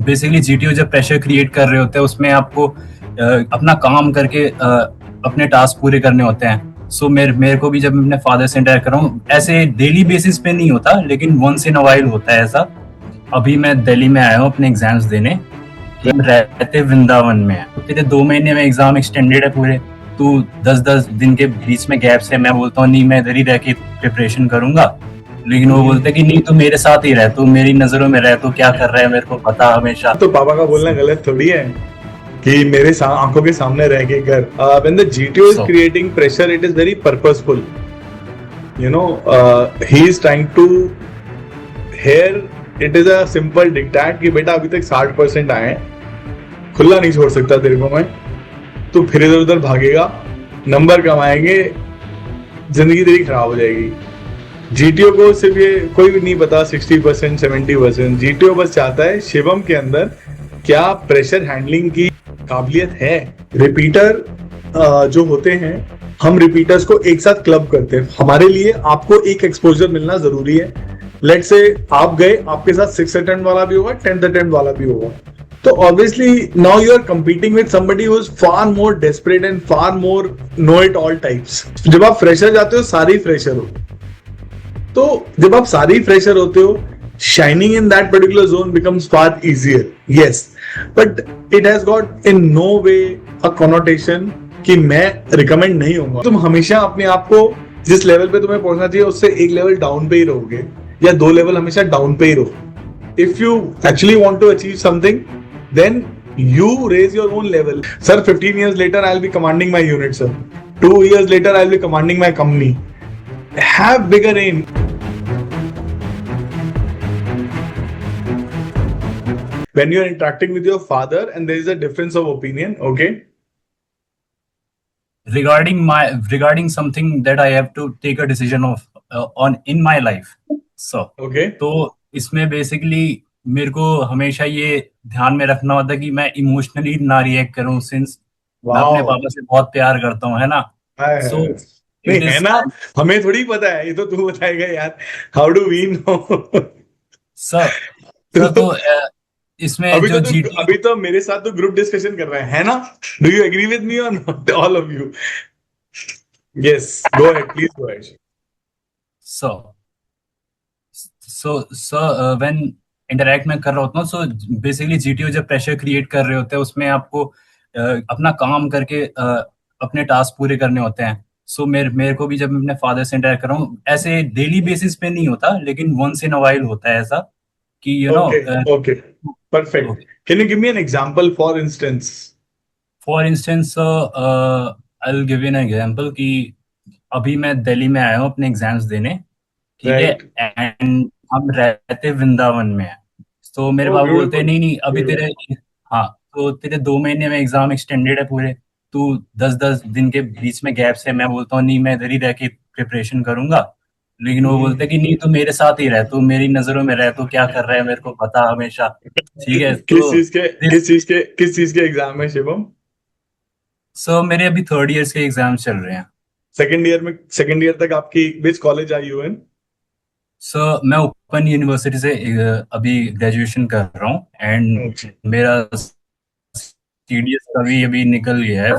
Basically GTO जब pressure create कर रहे होते हैं उसमें आपको अपना काम करके अपने टास्क पूरे करने होते हैं। सो मेरे को भी जब मैं अपने फादर से इंटरेक्ट कर रहा हूँ, ऐसे डेली बेसिस पे नहीं होता लेकिन वंस इन अ वाइल होता है ऐसा। अभी मैं दिल्ली में आया हूँ अपने एग्जाम्स देने। हम रहते वृंदावन में है, तो तेरे 2 महीने में एग्जाम एक्सटेंडेड है पूरे। तू 10-10 दिन के बीच में गैप से, मैं बोलता हूँ नहीं मैं इधर ही रह के प्रिपरेशन करूंगा, लेकिन वो बोलते कि नहीं तू मेरे साथ ही रह, तू मेरी नजरों में रह, तू क्या कर रहा है मेरे को पता हमेशा। तो पापा का बोलना गलत थोड़ी है कि मेरे आंखों के सामने रह के कर। When the GTO is creating pressure, it is very purposeful. You know, he is trying to. Here, it is a simple diktat कि बेटा अभी तक 60% आए हैं, खुला नहीं छोड़ सकता तेरे को मैं। तू फिर इधर उधर भागेगा, नंबर कमाएंगे, जिंदगी तेरी खराब हो जाएगी। जीटीओ को सिर्फ ये कोई भी नहीं पता 60% 70%। जीटीओ बस चाहता है शिवम के अंदर क्या प्रेशर हैंडलिंग की काबिलियत है। रिपीटर जो होते हैं, हम रिपीटर्स को एक साथ क्लब करते हैं। हमारे लिए आपको एक एक्सपोजर मिलना जरूरी है। लेट से आप गए, आपके साथ 6th अटेम्प्ट वाला भी होगा, 10th अटेम्प्ट वाला भी होगा, तो obviously now you are competing with somebody who is far more desperate and far more know it all types. जब आप फ्रेशर जाते हो, सारे फ्रेशर हो, तो जब आप सारे फ्रेशर होते हो, shining in that particular zone becomes far easier. Yes, but it has got in no way a connotation कि मैं रिकमेंड नहीं होऊंगा। तुम हमेशा अपने आप को जिस लेवल पे तुम्हें पहुंचना चाहिए उससे एक लेवल डाउन पे ही रहोगे, या 2 लेवल हमेशा डाउन पे ही रहो। If you actually want to achieve something, then you raise your own level. Sir, 15 years later I'll be commanding my unit, sir. 2 years later I'll be commanding my company. Have bigger aim. When you are interacting with your father and there is a difference of opinion, okay? Regarding something that I have to take a decision of on in my life. So, Okay. तो इसमें basically मेरे को हमेशा ये ध्यान में रखना होता है कि मैं इमोशनली ना रिएक्ट करूं, सिंस मैं अपने पापा से बहुत प्यार करता हूं, है ना। सो नहीं इट है इज ना, हमें थोड़ी पता है, ये तो तू बताएगा यार। How do we know? Sir तो इसमें अभी जो तो जीटी अभी तो मेरे साथ तो ग्रुप डिस्कशन कर रहा है ना? Do you agree with me और not, all of you? Yes, go ahead, please go ahead. So so when interact में कर रहा होता हूँ, सो बेसिकली जीटीओ जब प्रेशर क्रिएट कर रहे होते हैं उसमें आपको अपना काम करके अपने टास्क पूरे करने होते हैं। सो मेरे को भी जब मैं अपने फादर से इंटरेक्ट कर रहा हूँ, ऐसे डेली बेसिस पे नहीं होता लेकिन वंस इन अ वाइल होता है ऐसा कि Okay, okay, perfect. Can you give me an example, for instance? For instance I will give you an example कि अभी मैं दिल्ली में आया हूँ अपने एग्जाम्स देने, ठीक है, Right. एंड हम रहते वृंदावन में है। तो मेरे Oh, पापा बोलते हैं beautiful. नहीं नहीं अभी तेरे, Beautiful. हाँ, तो तेरे 2 महीने में एग्जाम एक्सटेंडेड है पूरे। तू 10-10 दिन के बीच में गैप से, मैं बोलता हूँ नहीं मैं इधर ही रह के प्रिपरेशन करूंगा, लेकिन वो बोलते हैं कि नहीं तू मेरे साथ ही रह, तू मेरी नजरों में रह, तू क्या कर रहा है मेरे को पता हमेशा। ठीक है, किस तो चीज के किस चीज के एग्जाम है शिवम? सो मेरे अभी 3rd ईयर के एग्जाम चल रहे हैं। सेकंड ईयर तक आपकी which college are you in? सो मैं ओपन यूनिवर्सिटी से अभी ग्रेजुएशन कर रहा हूँ, एंड मेरा सीडीएस का भी अभी निकल गया है,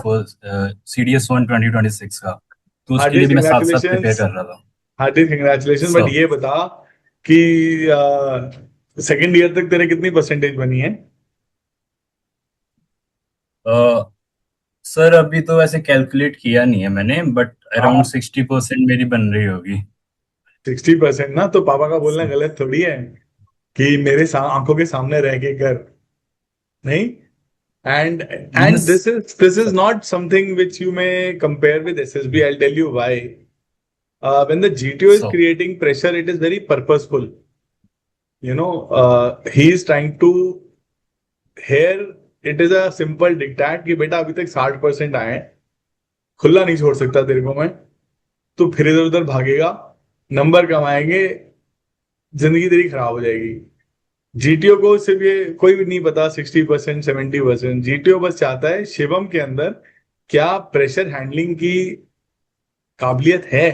सीडीएस 1 2026 का, तो उसके लिए हार्दिक भी मैं साथ साथ प्रिपेयर कंग्रेचुलेशन। कर रहा था। हार्दिक कंग्रेचुलेशन। बट सो ये बता कि सेकंड ईयर तक तेरे कितनी परसेंटेज बनी है? सर अभी तो वैसे कैलकुलेट किया नहीं है मैंने, बट अराउंड 60% मेरी बन रही होगी। 60% ना, तो पापा का बोलना गलत थोड़ी है कि मेरे आंखों के सामने रह के कर। नहीं, and yes this is not something which you may compare with SSB. I'll tell you why. When the GTO is so creating pressure, it is very purposeful. You know, he is trying to. Here, it is a simple diktat कि बेटा अभी तक 60% आए हैं, खुला नहीं छोड़ सकता तेरे को मैं। तो फिर इधर उधर भागेगा, नंबर कमाएंगे, जिंदगी तेरी खराब हो जाएगी। जीटीओ को सिर्फ ये कोई भी नहीं पता 60% 70%। जीटीओ बस चाहता है शिवम के अंदर क्या प्रेशर हैंडलिंग की काबिलियत है।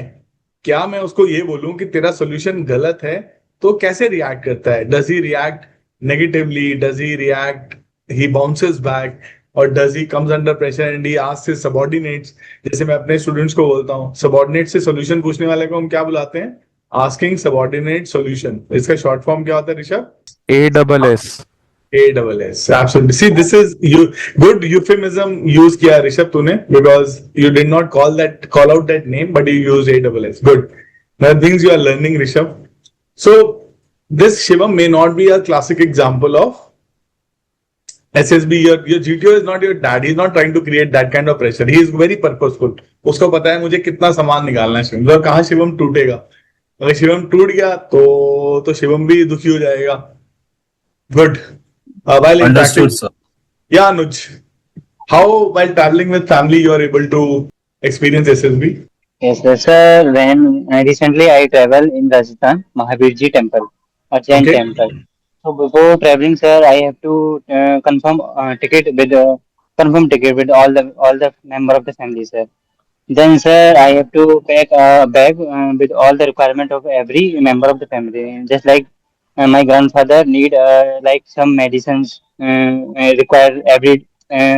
क्या मैं उसको ये बोलूं कि तेरा सोल्यूशन गलत है तो कैसे रिएक्ट करता है? Does he react negatively? Does he react? He bounces back, or does he comes under pressure and he asks his subordinates? जैसे मैं अपने स्टूडेंट्स को बोलता हूँ, सबॉर्डिनेट से सॉल्यूशन पूछने वाले को हम क्या बुलाते हैं? Asking subordinate solution. इसका शॉर्ट फॉर्म क्या होता है Rishabh? ASS. ASS. Absolutely. See, this is you good euphemism use किया ऋषभ तूने, because you did not call out that name, but you used ASS. Good. There are things you are learning, Rishabh. So this Shivam may not be a classic example of SSB. Your GTO is not your dad. He's not trying to create that kind of pressure. He is very purposeful. उसको पता है मुझे कितना सामान निकालना है शिवम, और कहाँ शिवम टूटेगा. अगर शिवम टूट गया तो शिवम भी दुखी हो जाएगा. Good. While Understood, sir. Yeah, Anuj. How while traveling with family you are able to experience SSB? Yes, sir. When recently I travel in Rajasthan, Mahabirji temple, a Jain Okay. temple. So before traveling, sir, I have to confirm ticket with all the member of the family, sir. Then, sir, I have to pack a bag with all the requirement of every member of the family. Just like my grandfather need like some medicines required every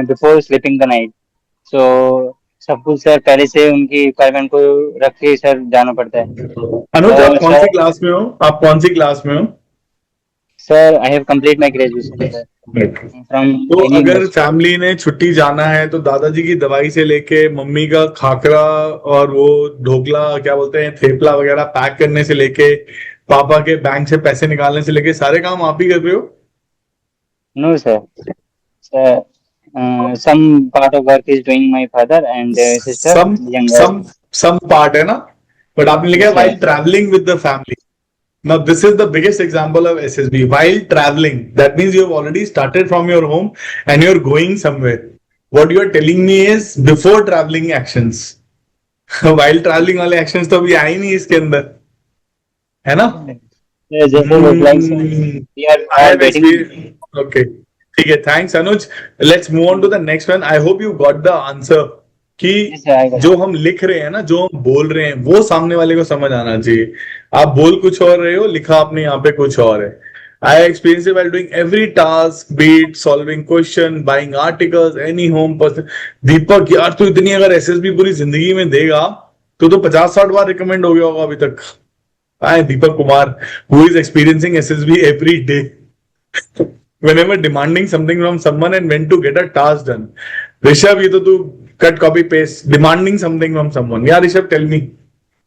before sleeping the night. So सब कुछ sir पहले से उनकी requirement को रख के sir जाना पड़ता है. अनुज, आप और कौन सी सर क्लास में हो? आप कौन सी क्लास में हो? Sir I have complete my graduation sir from तो अगर फैमिली ने छुट्टी जाना है तो दादाजी की दवाई से लेके मम्मी का खाकरा और वो ढोकला क्या बोलते हैं थेपला वगैरह पैक करने से लेके पापा के बैंक से पैसे निकालने से लेके सारे काम आप ही कर रहे हो? No sir. Sir some part of work is doing my father and sister younger. some part है ना, but आपने लिखा है while traveling with the family. Now this is the biggest example of SSB. While traveling, that means you have already started from your home and you're going somewhere. What you are telling me is before traveling actions. While traveling वाले actions तो अभी आए ही नहीं इसके अंदर, है ना? जैसे like we are all waiting. Okay. ठीक है, thanks Anuj. Let's move on to the next one. I hope you got the answer कि जो हम लिख रहे हैं ना, जो हम बोल रहे हैं वो सामने वाले को समझ आना चाहिए. आप बोल कुछ और रहे हो, लिखा आपने यहाँ पे कुछ और है. I experience while doing every task, be it solving question, buying articles, any home person. दीपक यार तू इतनी अगर एसएसबी पूरी जिंदगी में देगा तो 50-60 बार रिकमेंड हो गया होगा अभी तक. आई Deepak Kumar who is experiencing SSB every day. Whenever demanding something from someone and when to get a task done. Rishabh, ये तो तू cut copy paste demanding something from someone. Yeah, Rishabh, tell me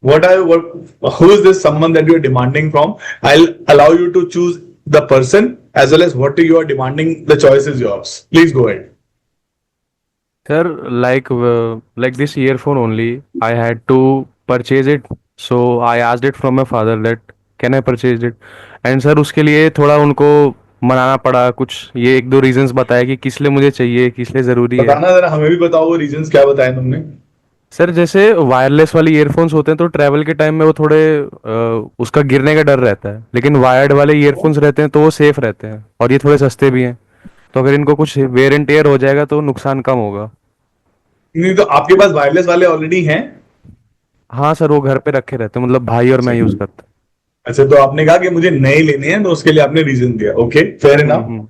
who is this someone that you are demanding from? I'll allow you to choose the person as well as what you are demanding. The choice is yours. Please go ahead. Sir, like this earphone only, I had to purchase it. So I asked it from my father that can I purchase it? And sir उसके लिए थोड़ा उनको मनाना पड़ा. कुछ ये 1-2 reasons बताया कि किस लिए मुझे चाहिए, किस लिए जरूरी है. बताना जरा, हमें भी बताओ वो रीजंस क्या बताए तुमने. सर जैसे वायरलेस वाली ईयरफोन्स होते हैं तो ट्रैवल के टाइम में वो थोड़े उसका गिरने का डर रहता है, लेकिन वायर्ड वाले ईयरफोन्स रहते हैं तो वो सेफ रहते हैं और ये थोड़े सस्ते भी हैं. तो अगर इनको कुछ वेयर एंड टेयर हो जाएगा तो नुकसान कम होगा. नहीं तो आपके पास वायरलेस वाले ऑलरेडी हैं? हाँ सर, वो घर पे रखे रहते हैं, मतलब भाई और मैं यूज करते हैं. अच्छा, तो आपने कहा कि मुझे नए लेने हैं तो उसके लिए आपने रीजन दिया. Okay, fair enough.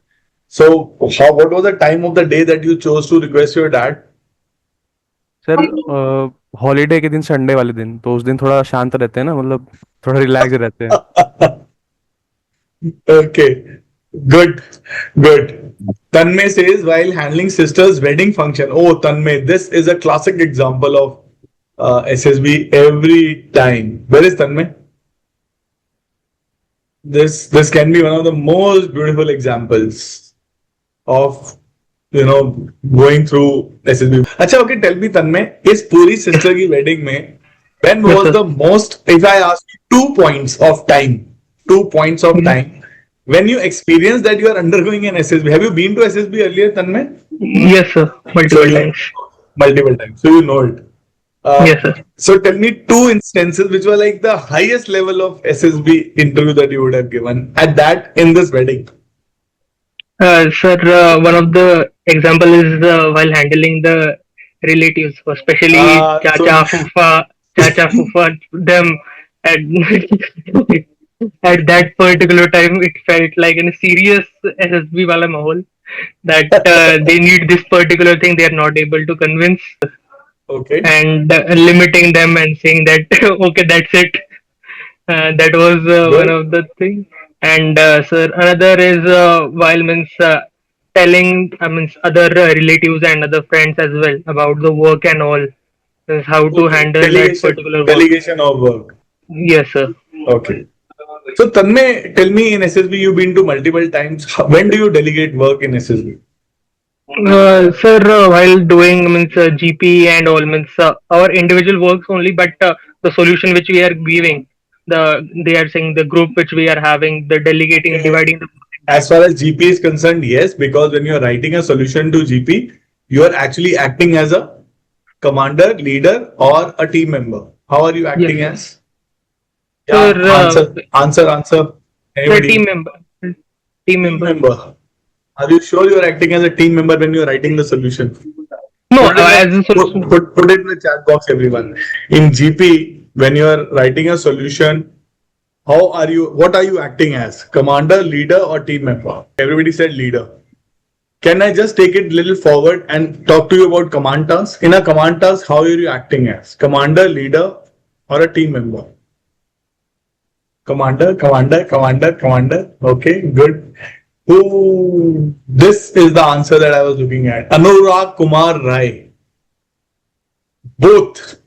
So what was the time of the day that you chose to request your dad? Sir holiday के दिन, संडे वाले दिन, तो उस दिन थोड़ा शांत रहते हैं ना, मतलब थोड़ा रिलैक्स रहते हैं. Okay, good good. Tanmay says while handling sister's wedding function. Oh, Tanmay, this is a classic example of SSB every time. Where is Tanmay? This can be one of the most beautiful examples of going through SSB. अच्छा, okay, tell me Tanmay, इस पूरी sister की wedding में when was the most, if I ask you 2 points of time when you experience that you are undergoing an SSB. Have you been to SSB earlier, Tanmay? Yes sir, multiple times, so you know it. Yes sir. So tell me 2 instances which were like the highest level of SSB interview that you would have given at that in this wedding. Sir, one of the example is while handling the relatives, especially Chacha, Fufa, them. And at that particular time it felt like in a serious SSB wala mahol that they need this particular thing, they are not able to convince, Okay. and limiting them and saying that okay, that's it. That was one Good. of the thing. And sir, another is while means telling means other relatives and other friends as well about the work and all, means how to Okay. handle that particular work. Delegation of work. Yes, sir. Okay. So Tanmay, tell me, in SSB you've been to multiple times. When do you delegate work in SSB? Sir, while doing means GP and all means our individual works only, but the solution which we are giving, they are saying the group which we are having, the delegating, dividing the. As far as GP is concerned, yes, because when you're writing a solution to GP, you are actually acting as a commander, leader, or a team member. How are you acting Yes. as? Sir, Answer. sir, Anybody? team member. Team Team member. member. Are you sure you're acting as a team member when you're writing the solution? No, Put it in as a solution. put it in the chat box, everyone. In GP, when you're writing a solution, what are you acting as? Commander, leader, or team member? Everybody said leader. Can I just take it a little forward and talk to you about command task? In a command task, how are you acting as? Commander, leader, or a team member? Commander. Okay, good. This is the answer that I was looking at. Anurag Kumar Rai. Both.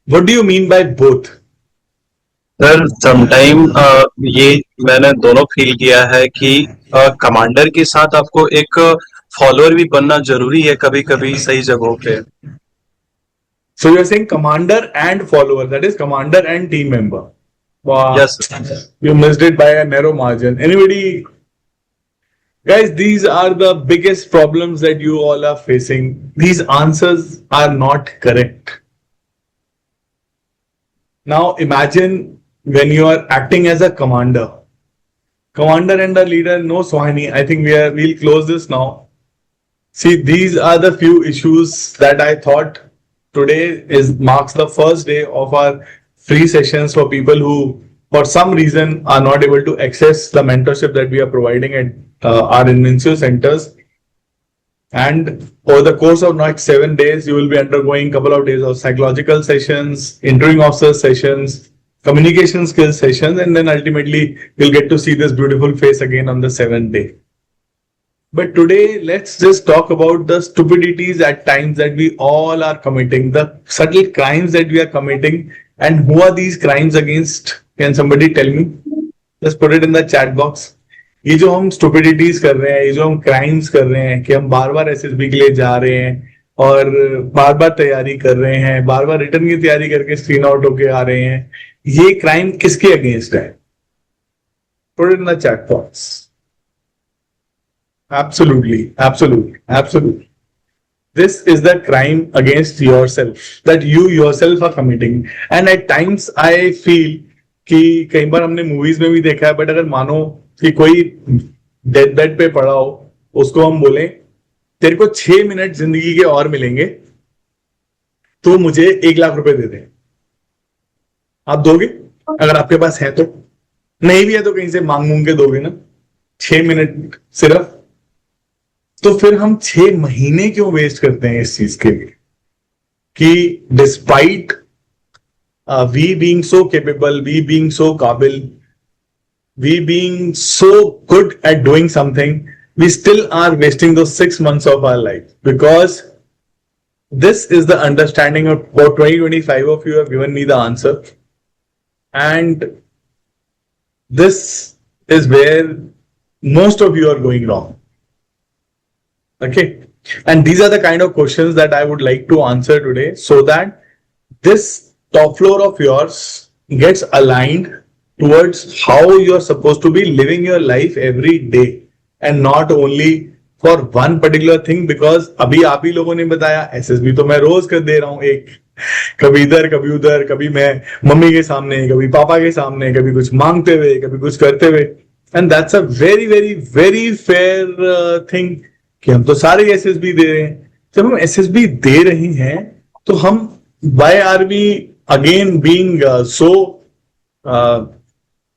What do you mean by both? Sir sometime ये मैंने दोनों feel किया है कि commander के साथ आपको एक फॉलोअर भी बनना जरूरी है कभी कभी सही जगहों पे. So you're saying commander and follower, that is commander and team member. Wow. Yes. You missed it by a narrow margin. Anybody? Guys, these are the biggest problems that you all are facing. These answers are not correct. Now imagine when you are acting as a commander. Commander and a leader, no Swahini. I think we'll close this now. See, these are the few issues that I thought today marks the first day of our free sessions for people who, for some reason, are not able to access the mentorship that we are providing at our Invencio centers. And over the course of next 7 days, you will be undergoing a couple of days of psychological sessions, interviewing officer sessions, communication skills sessions, and then ultimately you'll get to see this beautiful face again on the 7th day. But today, let's just talk about the stupidities at times that we all are committing, the subtle crimes that we are committing, and who are these crimes against? Can somebody tell me? Just put it in the chat box. ये जो हम स्टुपिडिटीज कर रहे हैं, ये जो हम crimes कर रहे हैं कि हम बार बार एसएसबी के लिए जा रहे हैं और बार बार तैयारी कर रहे हैं, बार बार रिटर्न की तैयारी करके स्क्रीन आउट होके आ रहे हैं, ये क्राइम किसके अगेंस्ट है? Put it in the chat box. Absolutely. This is the crime against yourself that you yourself are committing. And at times I feel कि कई बार हमने मूवीज में भी देखा है, बट अगर मानो कि कोई डेथ बेड पे पड़ा हो, उसको हम बोले तेरे को 6 मिनट जिंदगी के और मिलेंगे, तो मुझे 1 लाख रुपए दे दे, आप दोगे? अगर आपके पास है तो, नहीं भी है तो कहीं से मांग के दोगे ना, 6 मिनट सिर्फ. तो फिर हम 6 महीने क्यों वेस्ट करते हैं इस चीज के लिए कि despite we being so capable, we being so काबिल, we being so good at doing something, we still are wasting those 6 months of our life, because this is the understanding of about 20-25 of you have given me the answer, and this is where most of you are going wrong. Okay, and these are the kind of questions that I would like to answer today, so that this top floor of yours gets aligned towards how you're supposed to be living your life every day, and not only for one particular thing. Because अभी आप ही लोगों ने बताया, SSB तो मैं रोज कर दे रहा हूँ, एक कभी इधर कभी उधर, कभी मैं मम्मी के सामने, कभी पापा के सामने, कभी कुछ मांगते हुए, कभी कुछ करते हुए. And that's a very very very fair thing कि हम तो सारे एसएसबी दे रहे हैं. जब हम एसएसबी दे रहे हैं तो हम why are we again being so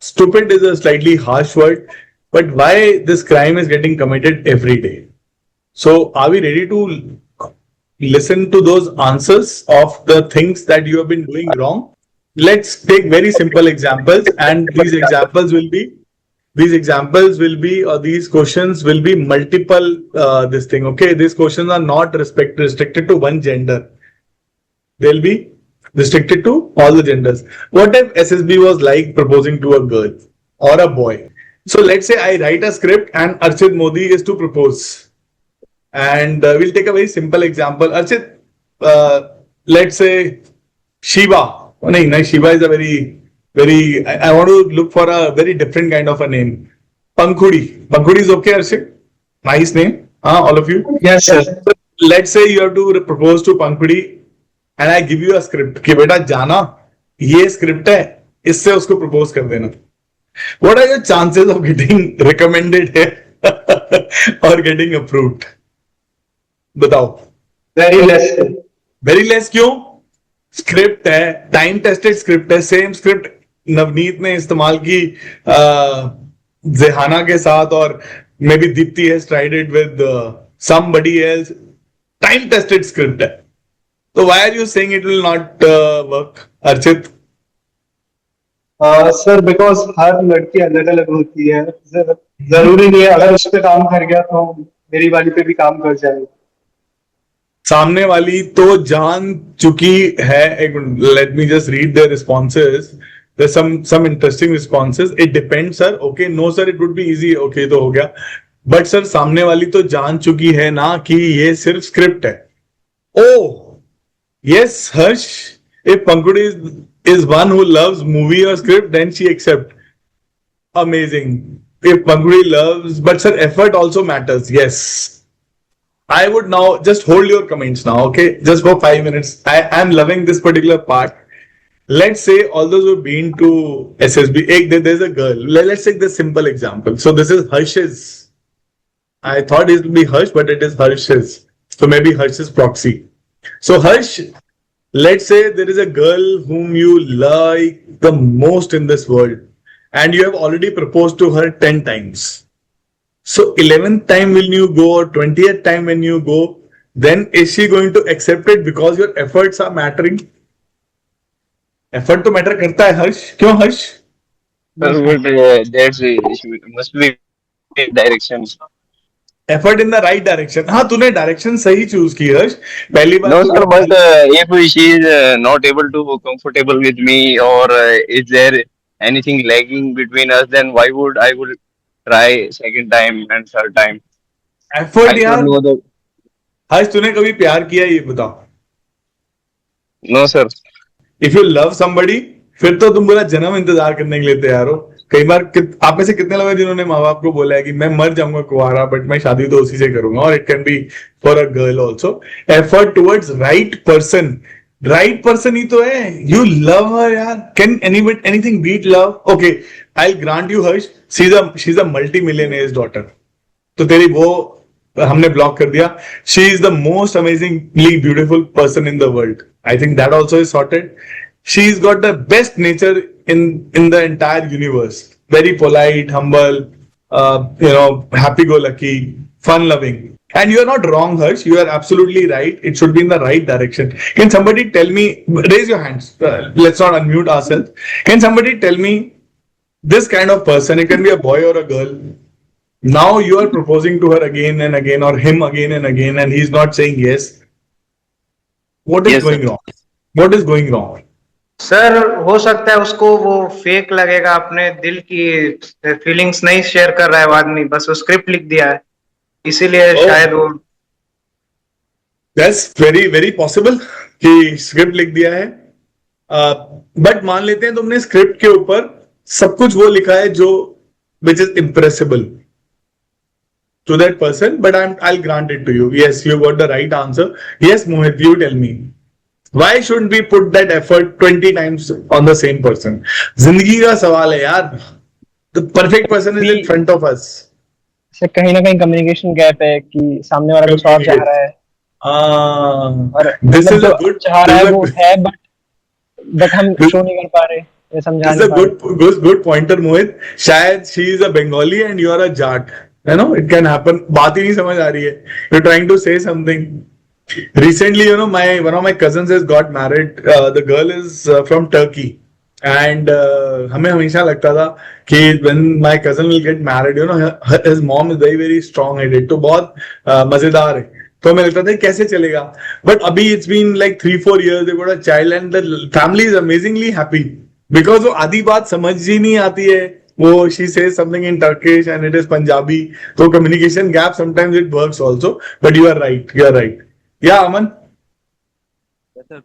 stupid is a slightly harsh word, but why this crime is getting committed every day. So are we ready to listen to those answers of the things that you have been doing wrong? Let's take very simple examples, and these examples will be, or these questions will be multiple, this thing, okay? These questions are not restricted to one gender. They'll be restricted to all the genders. What if SSB was like proposing to a girl or a boy? So let's say I write a script and Archit Modi is to propose. And we'll take a very simple example. Archit, let's say Shiva. Oh, no, Shiva is a very, I want to look for a very different kind of a name. Pankhudi. Pankhudi is okay, Archit? Nice name. All of you? Yes, sir. So, let's say you have to propose to Pankhudi and I give you a script कि बेटा जाना ये script है, इससे उसको propose कर देना. What are your chances of getting recommended here or getting approved? बताओ. Very less. Very less क्यों? Script है, time tested script है, same script नवनीत ने इस्तेमाल की जेहाना के साथ, और maybe Dipti has tried it with somebody else. Time tested script है. So why are you saying it will not work, Archit? Sir because हर लड़की अलग अलग होती है, जरूरी नहीं है अगर उस पे काम कर गया तो मेरी वाली पे भी काम कर जाएगा. सामने वाली तो जान चुकी है. Let me just read the responses. There's some interesting responses. It depends, sir. Okay, no sir, it would be easy. Okay, तो हो गया. But sir, सामने वाली तो जान चुकी है ना कि ये सिर्फ स्क्रिप्ट है. Oh, yes, Harsh. If Pankhudi is one who loves movie or script, then she accept. Amazing. If Pankhudi loves, but sir, effort also matters. Yes. I would now just hold your comments now, okay? Just for 5 minutes. I am loving this particular part. Let's say all those who've been to SSB, there's a girl. Let's take this simple example. So this is Harsh's. I thought it would be Harsh, but it is Harsh's. So maybe Harsh's proxy. So Harsh, let's say there is a girl whom you like the most in this world, and you have already proposed to her 10 times. So 11th time when you go, or 20th time when you go, then is she going to accept it because your efforts are mattering? Effort to matter करता है हर्ष. क्यों हर्ष? That's must be direction. Effort in the right direction. हाँ, तूने direction सही choose की हर्ष. पहली बार. No sir, but if she is not able to comfortable with me, or is there anything lagging between us, then why would I try second time and third time? Effort यार. हर्ष, तूने कभी प्यार किया ये बताओ? No sir. If you love somebody, फिर तो तुम पूरा जन्म इंतजार करने के लिए तैयार हो. कई बार आप में से कितने लोग हैं जिन्होंने माँ बाप को बोला है कि मैं मर जाऊंगा कुआरा, बट मैं शादी तो उसी से करूंगा. और it can be for a girl also. Effort towards right person. Right person ही तो है. यू लव हर यार. Can anything beat love? Okay, I grant you Harsh, she is a multi millionaire's daughter. तो तेरी वो हमने ब्लॉक कर दिया. She is the most amazingly beautiful person in the world. I think that also is sorted. She's got the best nature in the entire universe. Very polite, humble, happy-go-lucky, fun-loving. And you are not wrong, Harsh. You are absolutely right. It should be in the right direction. Can somebody tell me? Raise your hands. Let's not unmute ourselves. Can somebody tell me this kind of person? It can be a boy or a girl. Now you are proposing to her again and again, or him again and again, and he's not saying yes. What is going wrong? What is going wrong? Sir हो सकता है उसको वो fake लगेगा, अपने दिल की feelings नहीं शेयर कर रहा है वो आदमी, बस वो स्क्रिप्ट लिख दिया है इसीलिए शायद वो. That's very very possible कि स्क्रिप्ट लिख दिया है. बट मान लेते हैं तुमने स्क्रिप्ट के ऊपर सब कुछ वो लिखा है जो which is impressible to that person, but I'll grant it to you. Yes, you got the right answer. Yes, Mohit, you tell me. Why shouldn't we put that effort 20 times on the same person? जिंदगी का सवाल है यार. The perfect person is in front of us. Sir कहीं ना कहीं communication gap है कि सामने वाला कुछ और चाह रहा है. और this is a good चाह रहा है वो है, बट हम शो नहीं कर पा रहे. ये समझा It's नहीं a पा रहे। good pointer, Mohit. शायद she is a Bengali and you are a Jat. You know, it can happen. बात ही नहीं समझ आ रही है. You're trying to say something. Recently, you know, one of my cousins has got married. The girl is from Turkey. And हमें हमेशा लगता था कि when my cousin will get married, you know, his mom is very very strong headed. तो बहुत मजेदार है. तो हमें लगता था कैसे चलेगा. But अभी it's been like 3-4 years. They got a child and the family is amazingly happy. Because वो आधी बात समझ ही नहीं आती है. वो she says something in Turkish and it is Punjabi. तो communication gap sometimes it works also. But you are right. You are right. Yeah, Aman. Yes, sir.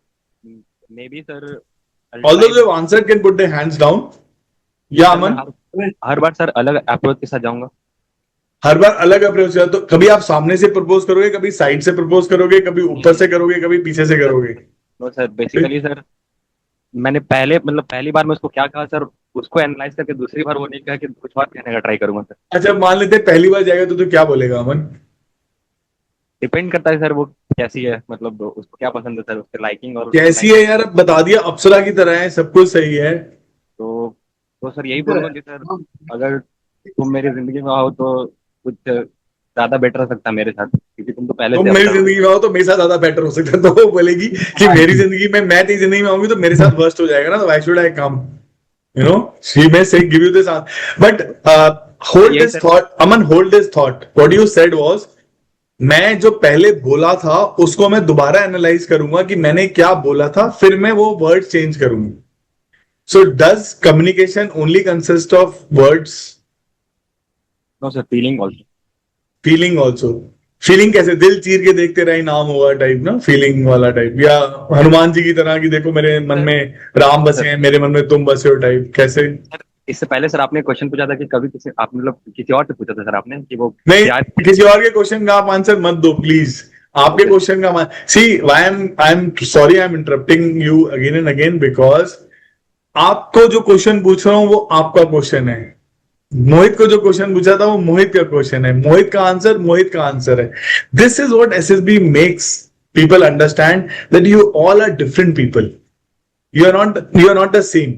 Maybe, sir. All those who have answered can put their hands down. Yeah, Aman. Her bar sir अलग approach के साथ जाऊंगा. हर बार अलग approach है. तो कभी आप सामने से प्रपोज करोगे, कभी साइड से प्रपोज करोगे, कभी ऊपर से करोगे, कभी पीछे से करोगे. नो सर, बेसिकली सर मैंने पहली बार मैं उसको क्या कहा सर, उसको एनालाइज करके दूसरी बार वो नहीं कहा कि कुछ और कहने का ट्राई करूंगा सर. अच्छा, मान लेते हैं पहली बार जाएगा तो क्या बोलेगा अमन? डिपेंड करता है सर वो कैसी है, मतलब उसको क्या पसंद है सर, उसके लाइकिंग और कैसी है यार, अब बता दिया अप्सरा की तरह है, सब कुछ सही है. तो सर यही बोलूंगा कि सर अगर तुम मेरी जिंदगी में आओ तो कुछ ज्यादा बेटर हो सकता है मेरे साथ, क्योंकि तुम तो पहले तुम से मेरी अच्छा जिंदगी में आओ तो मेरे साथ ज्यादा बेटर हो सकता है. तो वो बोलेगी कि मेरी जिंदगी में, मैं तेरी जिंदगी में आऊंगी तो मेरे साथ वर्स्ट हो जाएगा ना, तो why should I come, you know. She may say give you this, but hold this thought Aman, hold this thought. What you said was, मैं जो पहले बोला था उसको मैं दोबारा एनालाइज करूंगा कि मैंने क्या बोला था, फिर मैं वो वर्ड चेंज करूंगी. So does communication only consist of words? No sir, feeling also. Feeling also. Feeling कैसे? दिल चीर के देखते रहे नाम होगा टाइप ना, फीलिंग वाला टाइप, या हनुमान जी की तरह कि देखो मेरे मन में राम बसे हैं, मेरे मन में तुम बसे हो टाइप, कैसे? इससे पहले सर आपने क्वेश्चन पूछा था कि कभी किसी आप मतलब किसी और से पूछा था सर आपने कि वो नहीं, किसी और के क्वेश्चन का आप आंसर मत दो प्लीज. आपके क्वेश्चन का see I am sorry, I am interrupting you again and again, because आपको जो क्वेश्चन पूछ रहा हूं वो आपका क्वेश्चन है. मोहित को जो क्वेश्चन पूछा था वो मोहित का क्वेश्चन है, मोहित का आंसर है. This is what SSB makes people understand that you all are different people. You are not the same.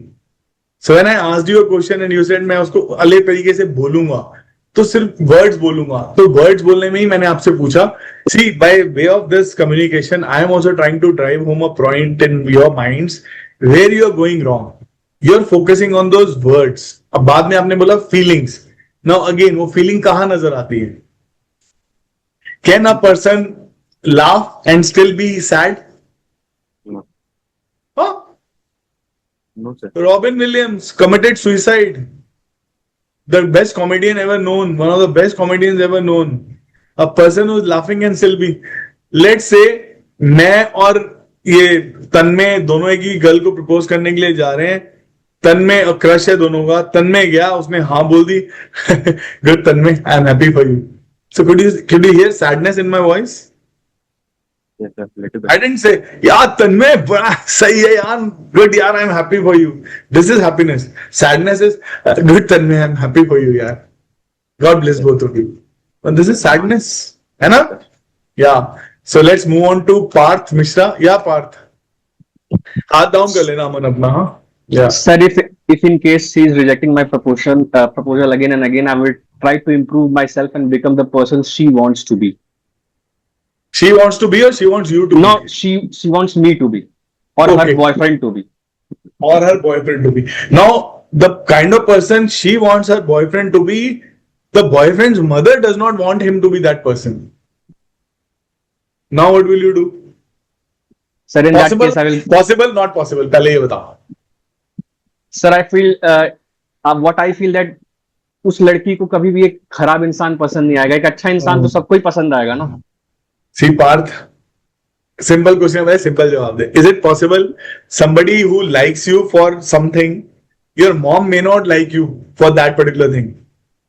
So when I asked you a question and you said मैं उसको अलग तरीके से बोलूंगा, तो सिर्फ वर्ड्स बोलूंगा, तो वर्ड्स बोलने में ही मैंने आपसे पूछा. See by way of this communication I am also trying to drive home a point in your minds where you are going wrong. You are focusing on those words. अब बाद में आपने बोला फीलिंग्स. नाउ अगेन वो feeling कहां नजर आती है? Can a person laugh and still be sad? No, sir. Robin Williams committed suicide. The best comedian ever known, one of the best comedians ever known. A person who's laughing and still be. Let's say मैं और ये तन्मय दोनों एक ही girl को propose करने के लिए जा रहे हैं. तन्मय और क्रश है दोनों का. तन्मय गया, उसने हाँ बोल दी. Good Tanmay, I am happy for you. So could you hear sadness in my voice? Yes, sir. Little bit. I didn't say, यार तन्मय बड़ा सही है यार, good यार, I'm happy for you. This is happiness. Sadness is good Tanmay, I'm happy for you यार. God bless both of you. But this is sadness, है ना? Yeah. So let's move on to Parth Mishra. Yeah, Parth. हाथ down कर लेना अमन अपना. हाँ. Yeah. Sir, if in case he is rejecting my proposal again and again, I will try to improve myself and become the person she wants to be. She wants to be or she wants you to be? No, she wants me to be, or Okay. her boyfriend to be. Or her boyfriend to be. Now, the kind of person she wants her boyfriend to be, the boyfriend's mother does not want him to be that person. Now, what will you do? Sir, in Possible, that case, I will. possible, not possible. पहले ये बताओ. Sir, I feel what I feel that उस लड़की को कभी भी एक खराब इंसान पसंद नहीं आएगा. एक अच्छा इंसान तो सबको ही पसंद आएगा ना. See, Parth, simple question है, simple जवाब दे. Is it possible somebody who likes you for something, your mom may not like you for that particular thing?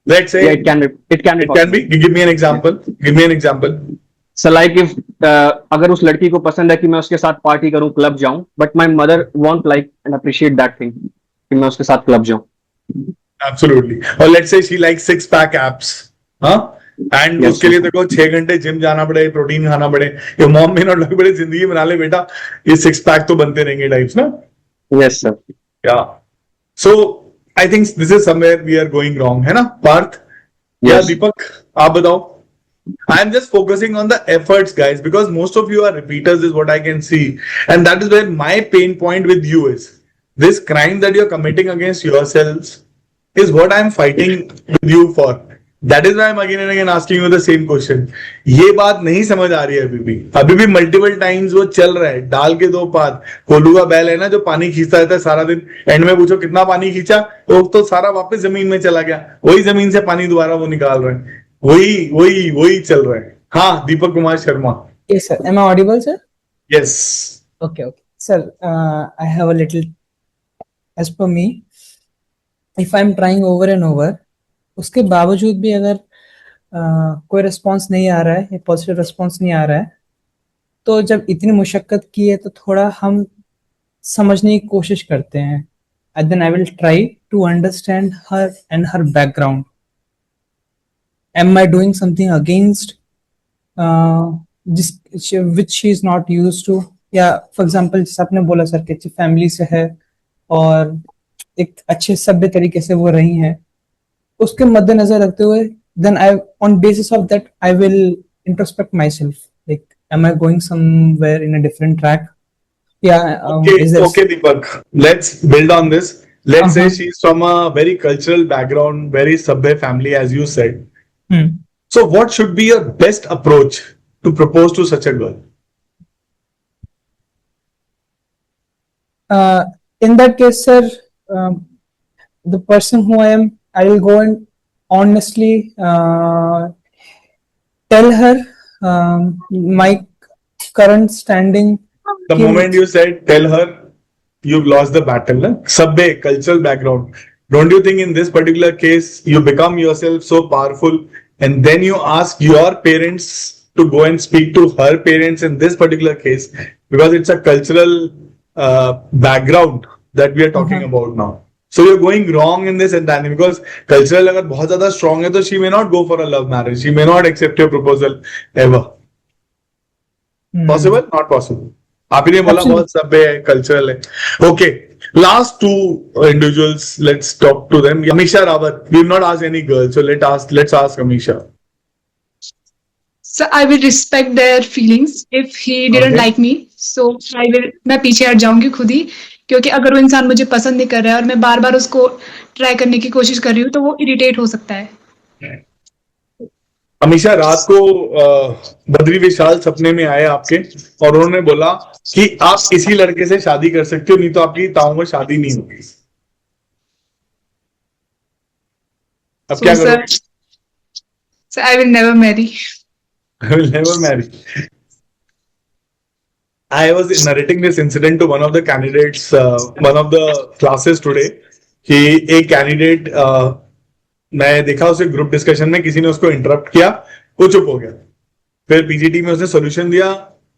Let's say Yeah, it can be. It can be. Give me an example. Give me an example. So like if अगर उस लड़की को पसंद है कि मैं उसके साथ पार्टी करूं, क्लब जाऊं, but my mother won't like and appreciate that thing कि मैं उसके साथ क्लब जाऊं. Absolutely. Or let's say she likes 6-pack abs. हाँ? एंड Yes, उसके लिए देखो 6 घंटे जिम जाना पड़े, प्रोटीन खाना पड़े. ये मॉम में नॉट लग पड़े, जिंदगी बना ले बेटा, ये 6 पैक तो बनते रहेंगे टाइप्स ना. Yes, sir. या So I think this is somewhere we are going wrong, है ना पार्थ? या Yes. दीपक आप बताओ. I am just focusing on the efforts, guys, because most of you are repeaters, is what I can see, and that is where my pain point with you is. This crime that you are committing against yourselves is what I am fighting with you for. That is why I'm again and again asking you the same question. ये बात नहीं समझ आ रही है अभी भी multiple times वो चल रहा है. डाल के दो पात. कोल्हू का बैल है ना जो पानी खींचता रहता है सारा दिन. एंड में पूछो कितना पानी खींचा, तो सारा वापस जमीन में चला गया. वही जमीन से पानी दोबारा वो निकाल रहे हैं. वही चल रहा है. हाँ, Deepak Kumar Sharma. Yes, sir. Am I audible, sir? Yes. Okay. Sir, I have a little. As per me, if I'm trying over and over, उसके बावजूद भी अगर कोई रिस्पॉन्स नहीं आ रहा है या पॉजिटिव रिस्पॉन्स नहीं आ रहा है, तो जब इतनी मुशक्कत की है तो थोड़ा हम समझने की कोशिश करते हैं. And then I will try to understand her and her background. Am I doing something against which she is not used to, या फॉर एग्जांपल जैसे आपने बोला सर कि अच्छी फैमिली से है और एक अच्छे सभ्य तरीके से वो रही हैं, उसके मद्देनजर रखते हुए then I on basis of that I will introspect myself, like am I going somewhere in a different track? Okay, Deepak, let's build on this. Let's say she's from a very cultural background, very sabbe family, as you said. So what should be your best approach to propose to such a girl? In that case, sir, the person who I am, I will go and honestly tell her my current standing. The moment you said tell her, you've lost the battle. Na? Sabbe, cultural background. Don't you think in this particular case you become yourself so powerful and then you ask your parents to go and speak to her parents in this particular case, because it's a cultural background that we are talking about now. So you're going wrong in this entirely, because cultural अगर बहुत ज़्यादा strong है तो she may not go for a love marriage. She may not accept your proposal ever. Possible? Not possible. आप ही ने बोला बहुत सब है, cultural है. Okay. Last two individuals, let's talk to them. Amisha Rawat. We've not asked any girl, so let's ask Amisha. So I will respect their feelings. If he didn't like me, so मैं पीछे हट जाऊंगी खुद ही, क्योंकि अगर वो इंसान मुझे पसंद नहीं कर रहा है और मैं बार बार उसको ट्राई करने की कोशिश कर रही हूँ तो वो इरिटेट हो सकता है. अमीशा, रात को बद्री विशाल सपने में आए आपके और उन्होंने बोला कि आप इसी लड़के से शादी कर सकते हो, नहीं तो आपकी ताऊ में शादी नहीं होगी. अब क्या करोगे? So I will never marry. I will never marry. I was narrating this incident to one of the candidates, one of the classes today, कि एक कैंडिडेट मैं देखा उसे ग्रुप डिस्कशन में किसी ने उसको इंटरप्ट किया, वो चुप हो गया. फिर पीजीटी में उसने सोल्यूशन दिया,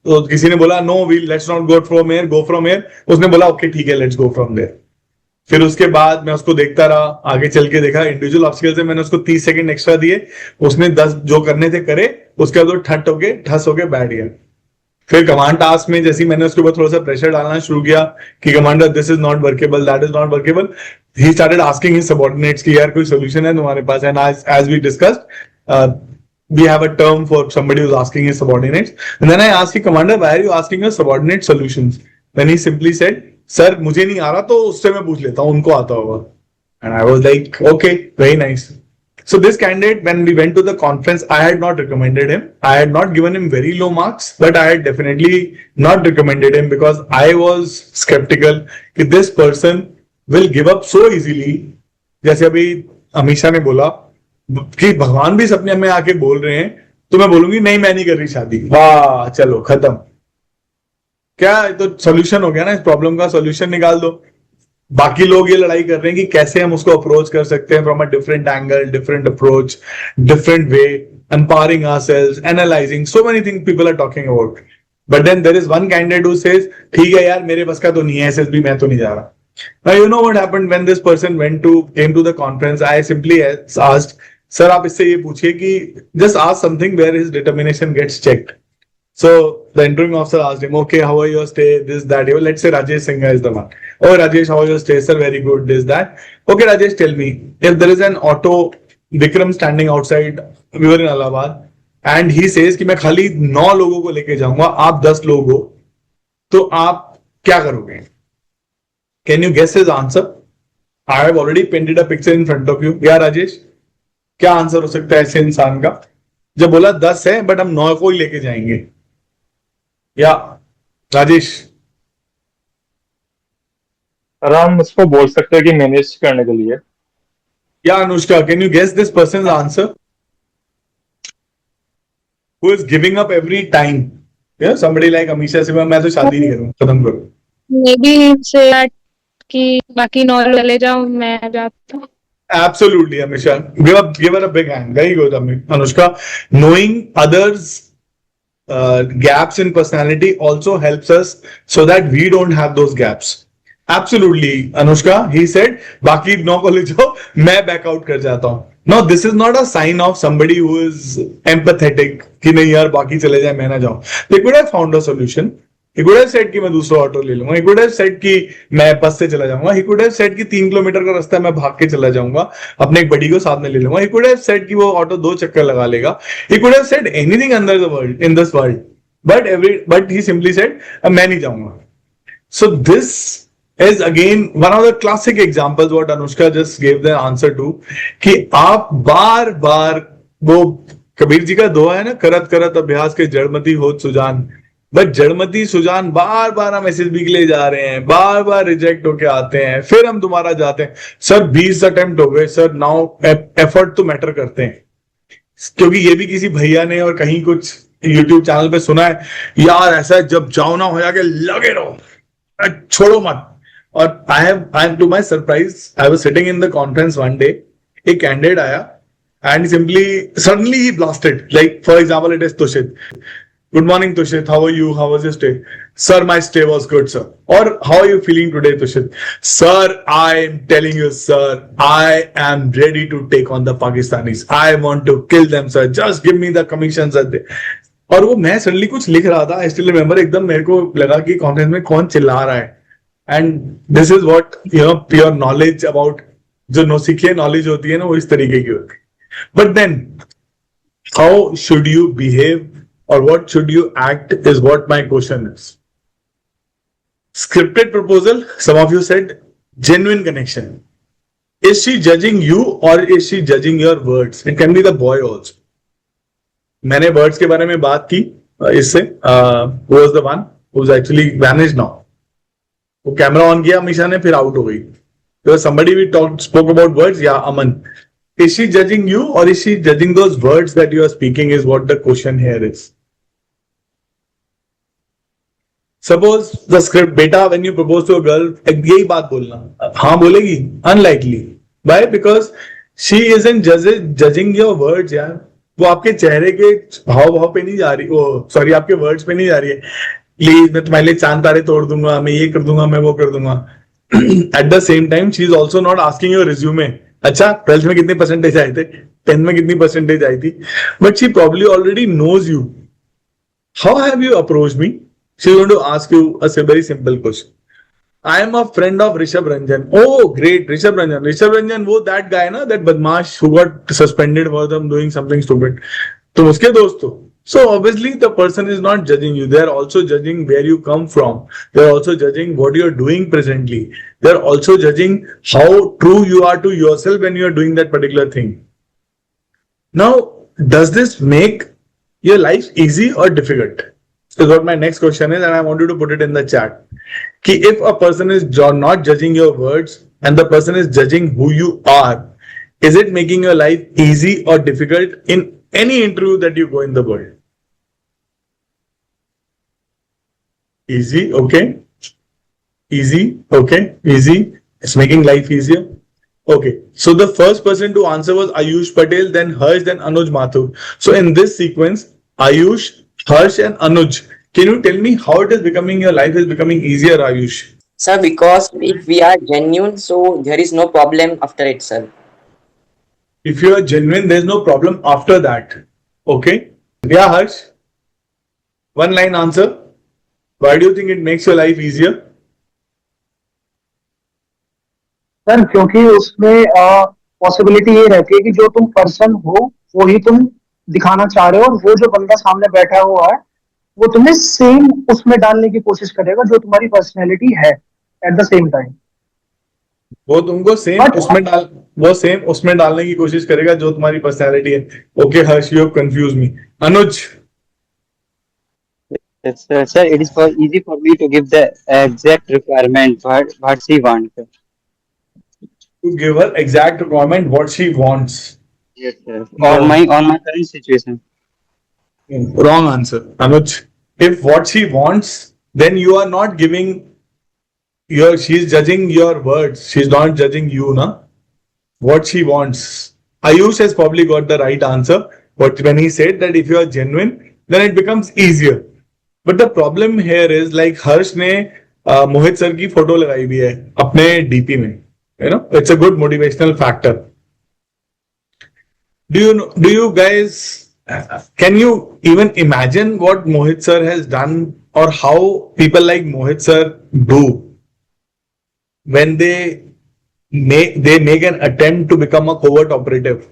तो किसी ने बोला no we let's not go from here, go from here. उसने बोला ओके ठीक है लेट्स गो फ्रॉम देयर. फिर उसके बाद मैं उसको देखता रहा, आगे चल के देखा इंडिविजुअल ऑब्स्टिकल से मैंने उसको 30 सेकंड एक्स्ट्रा दिए, उसने 10 जो करने थे करे, उसके बाद वो ठस होके बैठ गया. फिर कमांड टास्क में जैसे मैंने उसके ऊपर थोड़ा सा प्रेशर डालना शुरू किया कि commander this is not workable, that is not workable, he started asking his subordinates कि यार कोई सोल्यूशन है तुम्हारे पास. And as we discussed we have a term for somebody who's asking his subordinates. And then I asked him, Commander, why are you asking your subordinate solutions? Then he simply said, Sir, मुझे नहीं आ रहा तो उससे मैं पूछ लेता हूँ, उनको आता होगा. And I was like, okay, very nice. So this candidate, when we went to the conference, I had not recommended him. I had not given him very low marks, but I had definitely not recommended him because I was skeptical that this person will give up so easily. जैसे अभी अमीशा ने बोला कि भगवान भी सपने में आके बोल रहे हैं, तो मैं बोलूंगी नहीं मैं नहीं कर रही शादी. वाह चलो खत्म. क्या तो सोल्यूशन हो गया ना, इस प्रॉब्लम का सोल्यूशन निकाल दो. बाकी लोग ये लड़ाई कर रहे हैं कि कैसे हम उसको अप्रोच कर सकते हैं from a different angle, different approach, different way, empowering ourselves, analyzing, so many things people are talking about. But then there is one candidate who says ठीक है यार मेरे बस का तो नहीं है एसएसबी, मैं तो नहीं जा रहा. Now you know what happened when this person came to the conference. I simply asked, sir आप इससे ये पूछिए कि just ask something where his determination gets checked. So the interviewing officer asked him, okay, how are your stay, this, that. Let's say Rajesh Singh is the one. Oh, Rajesh, how was your stay, sir? Very good. This, that. Okay, Rajesh, tell me, if there is an auto Vikram standing outside, we were in Allahabad, and he says कि मैं खाली 9 लोगों को लेके जाऊंगा, आप 10 लोग हो, तो आप क्या करोगे? Can you guess his answer? I have already painted a picture in front of you. Yeah, Rajesh, क्या आंसर हो सकता है ऐसे इंसान का? जब बोला 10 है, बट हम 9 को ही लेके जाएंगे. या राजेश, हम उसको बोल सकते हैं कि मैनेज करने के लिए. या Anushka, can you guess this person answer? Who is giving up every time? Yeah, somebody like Amisha से मैं तो शादी नहीं करूँ, खत्म करो. Maybe say that कि बाकी 9 चले जाओ, मैं जाता हूँ. Absolutely, Amisha. Give her a big hand. Very good, Anushka. Knowing others' gaps in personality also helps us so that we don't have those gaps. Absolutely, Anushka. He said, "Baki 9 को ले जाओ, मैं back out कर जाता हूँ." Now, this is not a sign of somebody who is empathetic. कि नहीं यार बाकी चले जाए मैं ना जाऊँ. They could have found a solution. He could have said कि मैं दूसरा ऑटो ले लूंगा. He could have said कि मैं बस से चला जाऊंगा. He could have said कि 3 किलोमीटर का रास्ता मैं भाग के चला जाऊंगा, अपने एक बड़ी को साथ में ले लूंगा. He could have said कि वो ऑटो 2 चक्कर लगा लेगा. He could have said anything under the world, in this world. But he simply said मैं नहीं जाऊंगा. So this is again one of the classic examples what Anushka just gave the answer to, कि आप बार बार वो कबीर जी का दुआ है ना, करत करत अभ्यास के जड़मती हो सुजान. बट जड़मती सुजान बार बार हम एसएसबी के लिए जा रहे हैं, बार बार रिजेक्ट होके आते हैं, फिर हम दोबारा जाते हैं. सर 20 अटेम्प्ट हो गए सर, नाउ एफर्ट तो मैटर करते हैं. क्योंकि ये भी किसी भैया ने और कहीं कुछ यूट्यूब चैनल पे सुना है, यार ऐसा जब जाओ ना हो जाके लगे रहो, छोड़ो मत. और I am to my surprise, I was sitting in the conference one day, एक कैंडिडेट आया and suddenly he blasted. Like, for example, it is Tushit. Good morning, Tushit. How are you? How was your stay? Sir, my stay was good, sir. Or how are you feeling today, Tushit? Sir, I am telling you, sir, I am ready to take on the Pakistanis. I want to kill them, sir. Just give me the commission, sir. और वो मैं suddenly कुछ लिख रहा था, I still remember, एकदम मेरे को लगा कि कॉन्फ्रेंस में कौन चिल्ला रहा है. And this is what pure knowledge about, जो नौसिखिया नॉलेज होती है ना, वो इस तरीके की होती है. But then, how should you behave or what should you act is what my question is. Scripted proposal, some of you said genuine connection. Is she judging you or is she judging your words? It can be the boy also. मैंने words के बारे में बात की इससे, who was the one who's actually vanished now. वो camera on किया अमीशा ने, फिर आउट हो गई. There was somebody we spoke about words, yeah, Aman. Is she judging you or is she judging those words that you are speaking is what the question here is. Suppose the script, beta, when you propose to a girl, यही बात बोलना, हाँ बोलेगी? Unlikely. Why? Because she isn't judging your words, यार. वो आपके चेहरे के भाव पे नहीं जा रही, सॉरी आपके वर्ड्स पे नहीं जा रही है. प्लीज मैं तुम्हारे लिए चांद तारे तोड़ दूंगा, मैं ये कर दूंगा, मैं वो कर दूंगा. At the same time, she is also not asking your resume. अच्छा 12th में कितने परसेंटेज आए थे, 10th में कितनी परसेंटेज आई थी, but she probably already knows you. How have you approach me? She is going to ask you a very simple question. I am a friend of Rishabh Ranjan. Oh great, Rishabh Ranjan वो that guy ना, that बदमाश who got suspended for them doing something stupid. तुम उसके दोस्त हो. So obviously the person is not judging you. They are also judging where you come from. They are also judging what you are doing presently. They are also judging how true you are to yourself when you are doing that particular thing. Now, does this make your life easy or difficult? Is what my next question is, and I want you to put it in the chat. Ki if a person is not judging your words and the person is judging who you are, is it making your life easy or difficult in any interview that you go in the world? Easy, okay. Easy, okay. Easy. It's making life easier. Okay. So the first person to answer was Ayush Patel, then Harsh, then Anuj Mathur. So in this sequence, Ayush, Harsh and Anuj. Can you tell me how it is becoming, your life is becoming easier, Ayush? Sir, because if we are genuine, so there is no problem after it, sir. If you are genuine, there is no problem after that. Okay. Yeah, Harsh. One line answer. Why do you think it makes your life easier? Sir क्योंकि उसमें possibility ये रहती है कि जो तुम person हो वो ही तुम दिखाना चाह रहे हो, और वो जो बंदा सामने बैठा हुआ है वो तुम्हें सेम उसमें डालने की कोशिश करेगा जो तुम्हारी पर्सनैलिटी है एट द सेम टाइम। वो तुमको सेम उसमें डालने की कोशिश करेगा जो तुम्हारी पर्सनैलिटी है। Okay Harsh, you have confuse me. Anuj, Yes, sir, it is easy for me to give the exact requirement what she wants. to give her exact requirement what she wants. Yes, sir. On my current situation. Wrong answer, Anuj. If what she wants, then you are not giving she's judging your words. She's not judging you, na? What she wants. Ayush has probably got the right answer. But when he said that if you are genuine, then it becomes easier. But the problem here is like Harsh ने मोहित sir की photo लगाई हुई है अपने DP में, you know, it's a good motivational factor. Do you guys can you even imagine what Mohit sir has done or how people like Mohit sir do when they make an attempt to become a covert operative?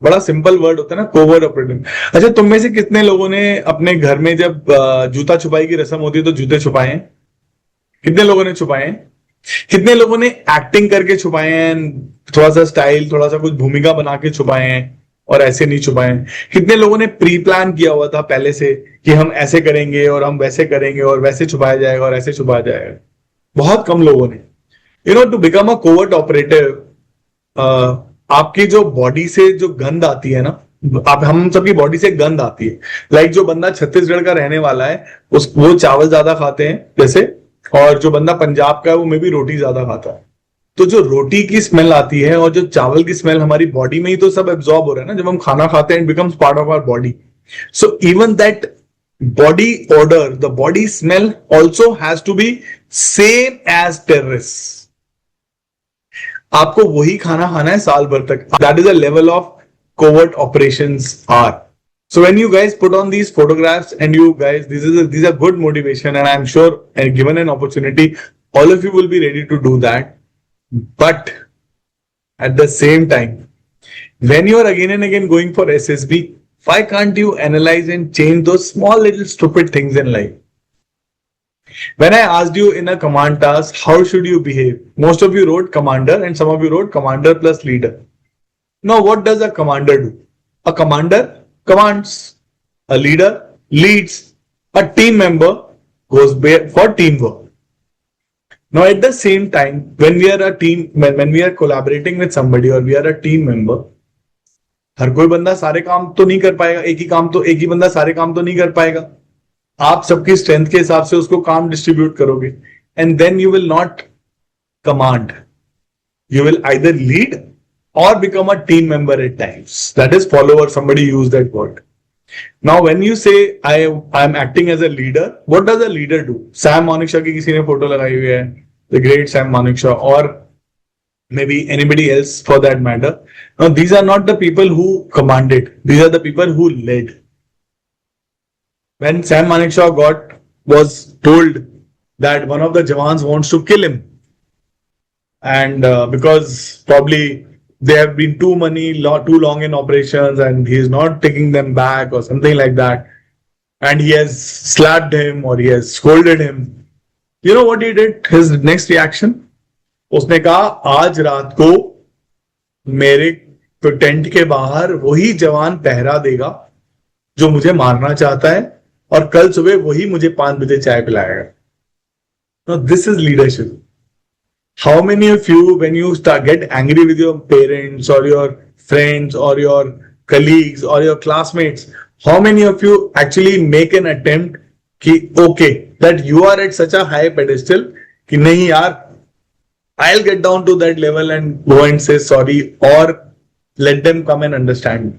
बड़ा simple word होता है ना, covert operative. अच्छा, तुम में से कितने लोगों ने अपने घर में जब जूता छुपाई की रस्म होती है तो जूते छुपाए हैं? कितने लोगों ने छुपाए हैं? कितने लोगों ने एक्टिंग करके छुपाए हैं, थोड़ा सा स्टाइल, थोड़ा सा कुछ भूमिका बना के छुपाए हैं और ऐसे नहीं छुपाए हैं? कितने लोगों ने प्री प्लान किया हुआ था पहले से कि हम ऐसे करेंगे और हम वैसे करेंगे और वैसे छुपाया जाएगा और ऐसे छुपाया जाएगा? बहुत कम लोगों ने। You know, to become a covert operative, आपकी जो बॉडी से जो गंध आती है ना, हम सबकी बॉडी से गंध आती है। लाइक जो बंदा छत्तीसगढ़ का रहने वाला है वो चावल ज्यादा खाते हैं जैसे, और जो बंदा पंजाब का है वो में भी रोटी ज्यादा खाता है। तो जो रोटी की स्मेल आती है और जो चावल की स्मेल हमारी बॉडी में ही तो सब एब्जॉर्ब हो रहा है ना, जब हम खाना खाते हैं, it becomes part of our body. So even that body order, the body smell also has to be same as terrorist. आपको वही खाना खाना है साल भर तक। That is a level of covert operations are. So when you guys put on these photographs and you guys, these are good motivation, and I'm sure, and given an opportunity, all of you will be ready to do that. But at the same time, when you are again and again going for SSB, why can't you analyze and change those small little stupid things in life? When I asked you in a command task, how should you behave? Most of you wrote commander and some of you wrote commander plus leader. Now, what does a commander do? A commander commands, a leader leads, a team member goes for teamwork. Now, at the same time, when we are a team, when we are collaborating with somebody or we are a team member, हर कोई बंदा सारे काम तो नहीं कर पाएगा, एक ही बंदा सारे काम तो नहीं कर पाएगा। आप सबकी स्ट्रेंथ के हिसाब से उसको काम डिस्ट्रीब्यूट करोगे, and then you will not command. You will either lead or become a team member at times. That is follower. Somebody used that word. Now, when you say I am acting as a leader, what does a leader do? Sam Manekshaw की किसी ने photo लगाई हुई है, the great Sam Manekshaw, or maybe anybody else for that matter. Now, these are not the people who commanded. These are the people who led. When Sam Manekshaw was told that one of the Jawans wants to kill him, and because probably they have been too long in operations and he is not taking them back or something like that, and he has slapped him or he has scolded him, you know what he did? His next reaction, उसने कहा आज रात को मेरे tent के बाहर वही जवान पहरा देगा जो मुझे मारना चाहता है, और कल सुबह वही मुझे 5 बजे चाय पिलाएगा। Now this is leadership. How many of you, when you get angry with your parents or your friends or your colleagues or your classmates, how many of you actually make an attempt कि okay, that you are at such a high pedestal कि नहीं यार, I'll get down to that level and go and say sorry, or let them come and understand me.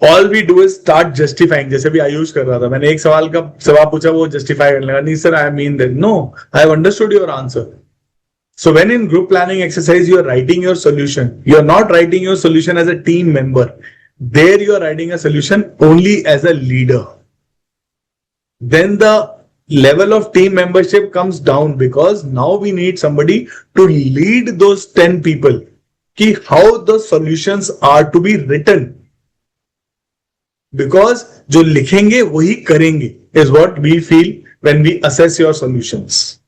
All we do is start justifying. जैसे भी आयुष कर रहा था, मैंने एक सवाल का सवाल पूछा, वो justify करने लगा, नहीं sir, I mean that. No, I have understood your answer. So when in group planning exercise you are writing your solution, you are not writing your solution as a team member. There you are writing a solution only as a leader. Then the level of team membership comes down because now we need somebody to lead those 10 people ki how the solutions are to be written, because जो लिखेंगे वही करेंगे is what we feel when we assess your solutions.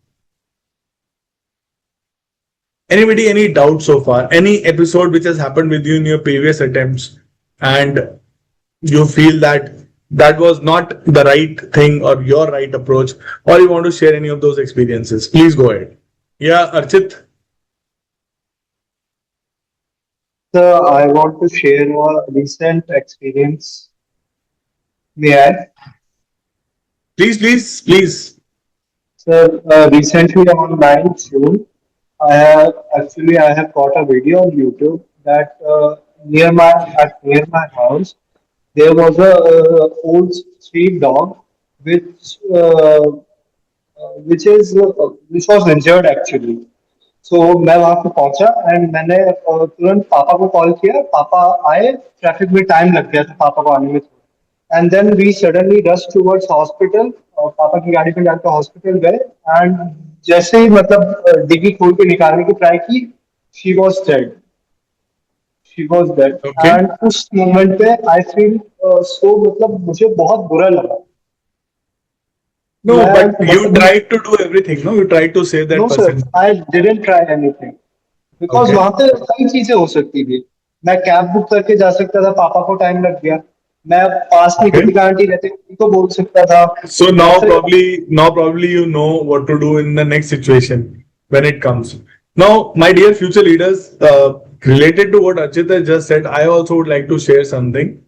Anybody, any doubt so far? Any episode which has happened with you in your previous attempts and you feel that that was not the right thing or your right approach, or you want to share any of those experiences, please go ahead. Yeah, Archit. So I want to share a recent experience. May I? Please. So recently on 9th June, I have got a video on YouTube that near my house there was a old street dog which was injured actually. So मैं वहाँ पे पहुंचा and मैंने तुरंत पापा को call किया. पापा आए, ट्रैफिक में टाइम लग गया था पापा को आने में. And then we suddenly rush towards hospital. और पापा की गाड़ी पे जाकर हॉस्पिटल गए एंड जैसे ही मतलब डिग्गी खोल के निकालने की ट्राई की, शी वॉज डेड. एंड उस मोमेंट पे आई फील सो, मतलब मुझे बहुत बुरा लगा. No, but you tried to do everything, no? You tried to save that person. No, sir, I didn't try anything. Because वहाँ पे कई चीजें हो सकती थी. मैं कैब बुक करके जा सकता था, पापा को टाइम लग गया. मैं पास में किसी आंटी रहते उनको बोल सकता था. So now probably you know what to do in the next situation when it comes. Now, my dear future leaders, related to what Archit has just said, I also would like to share something.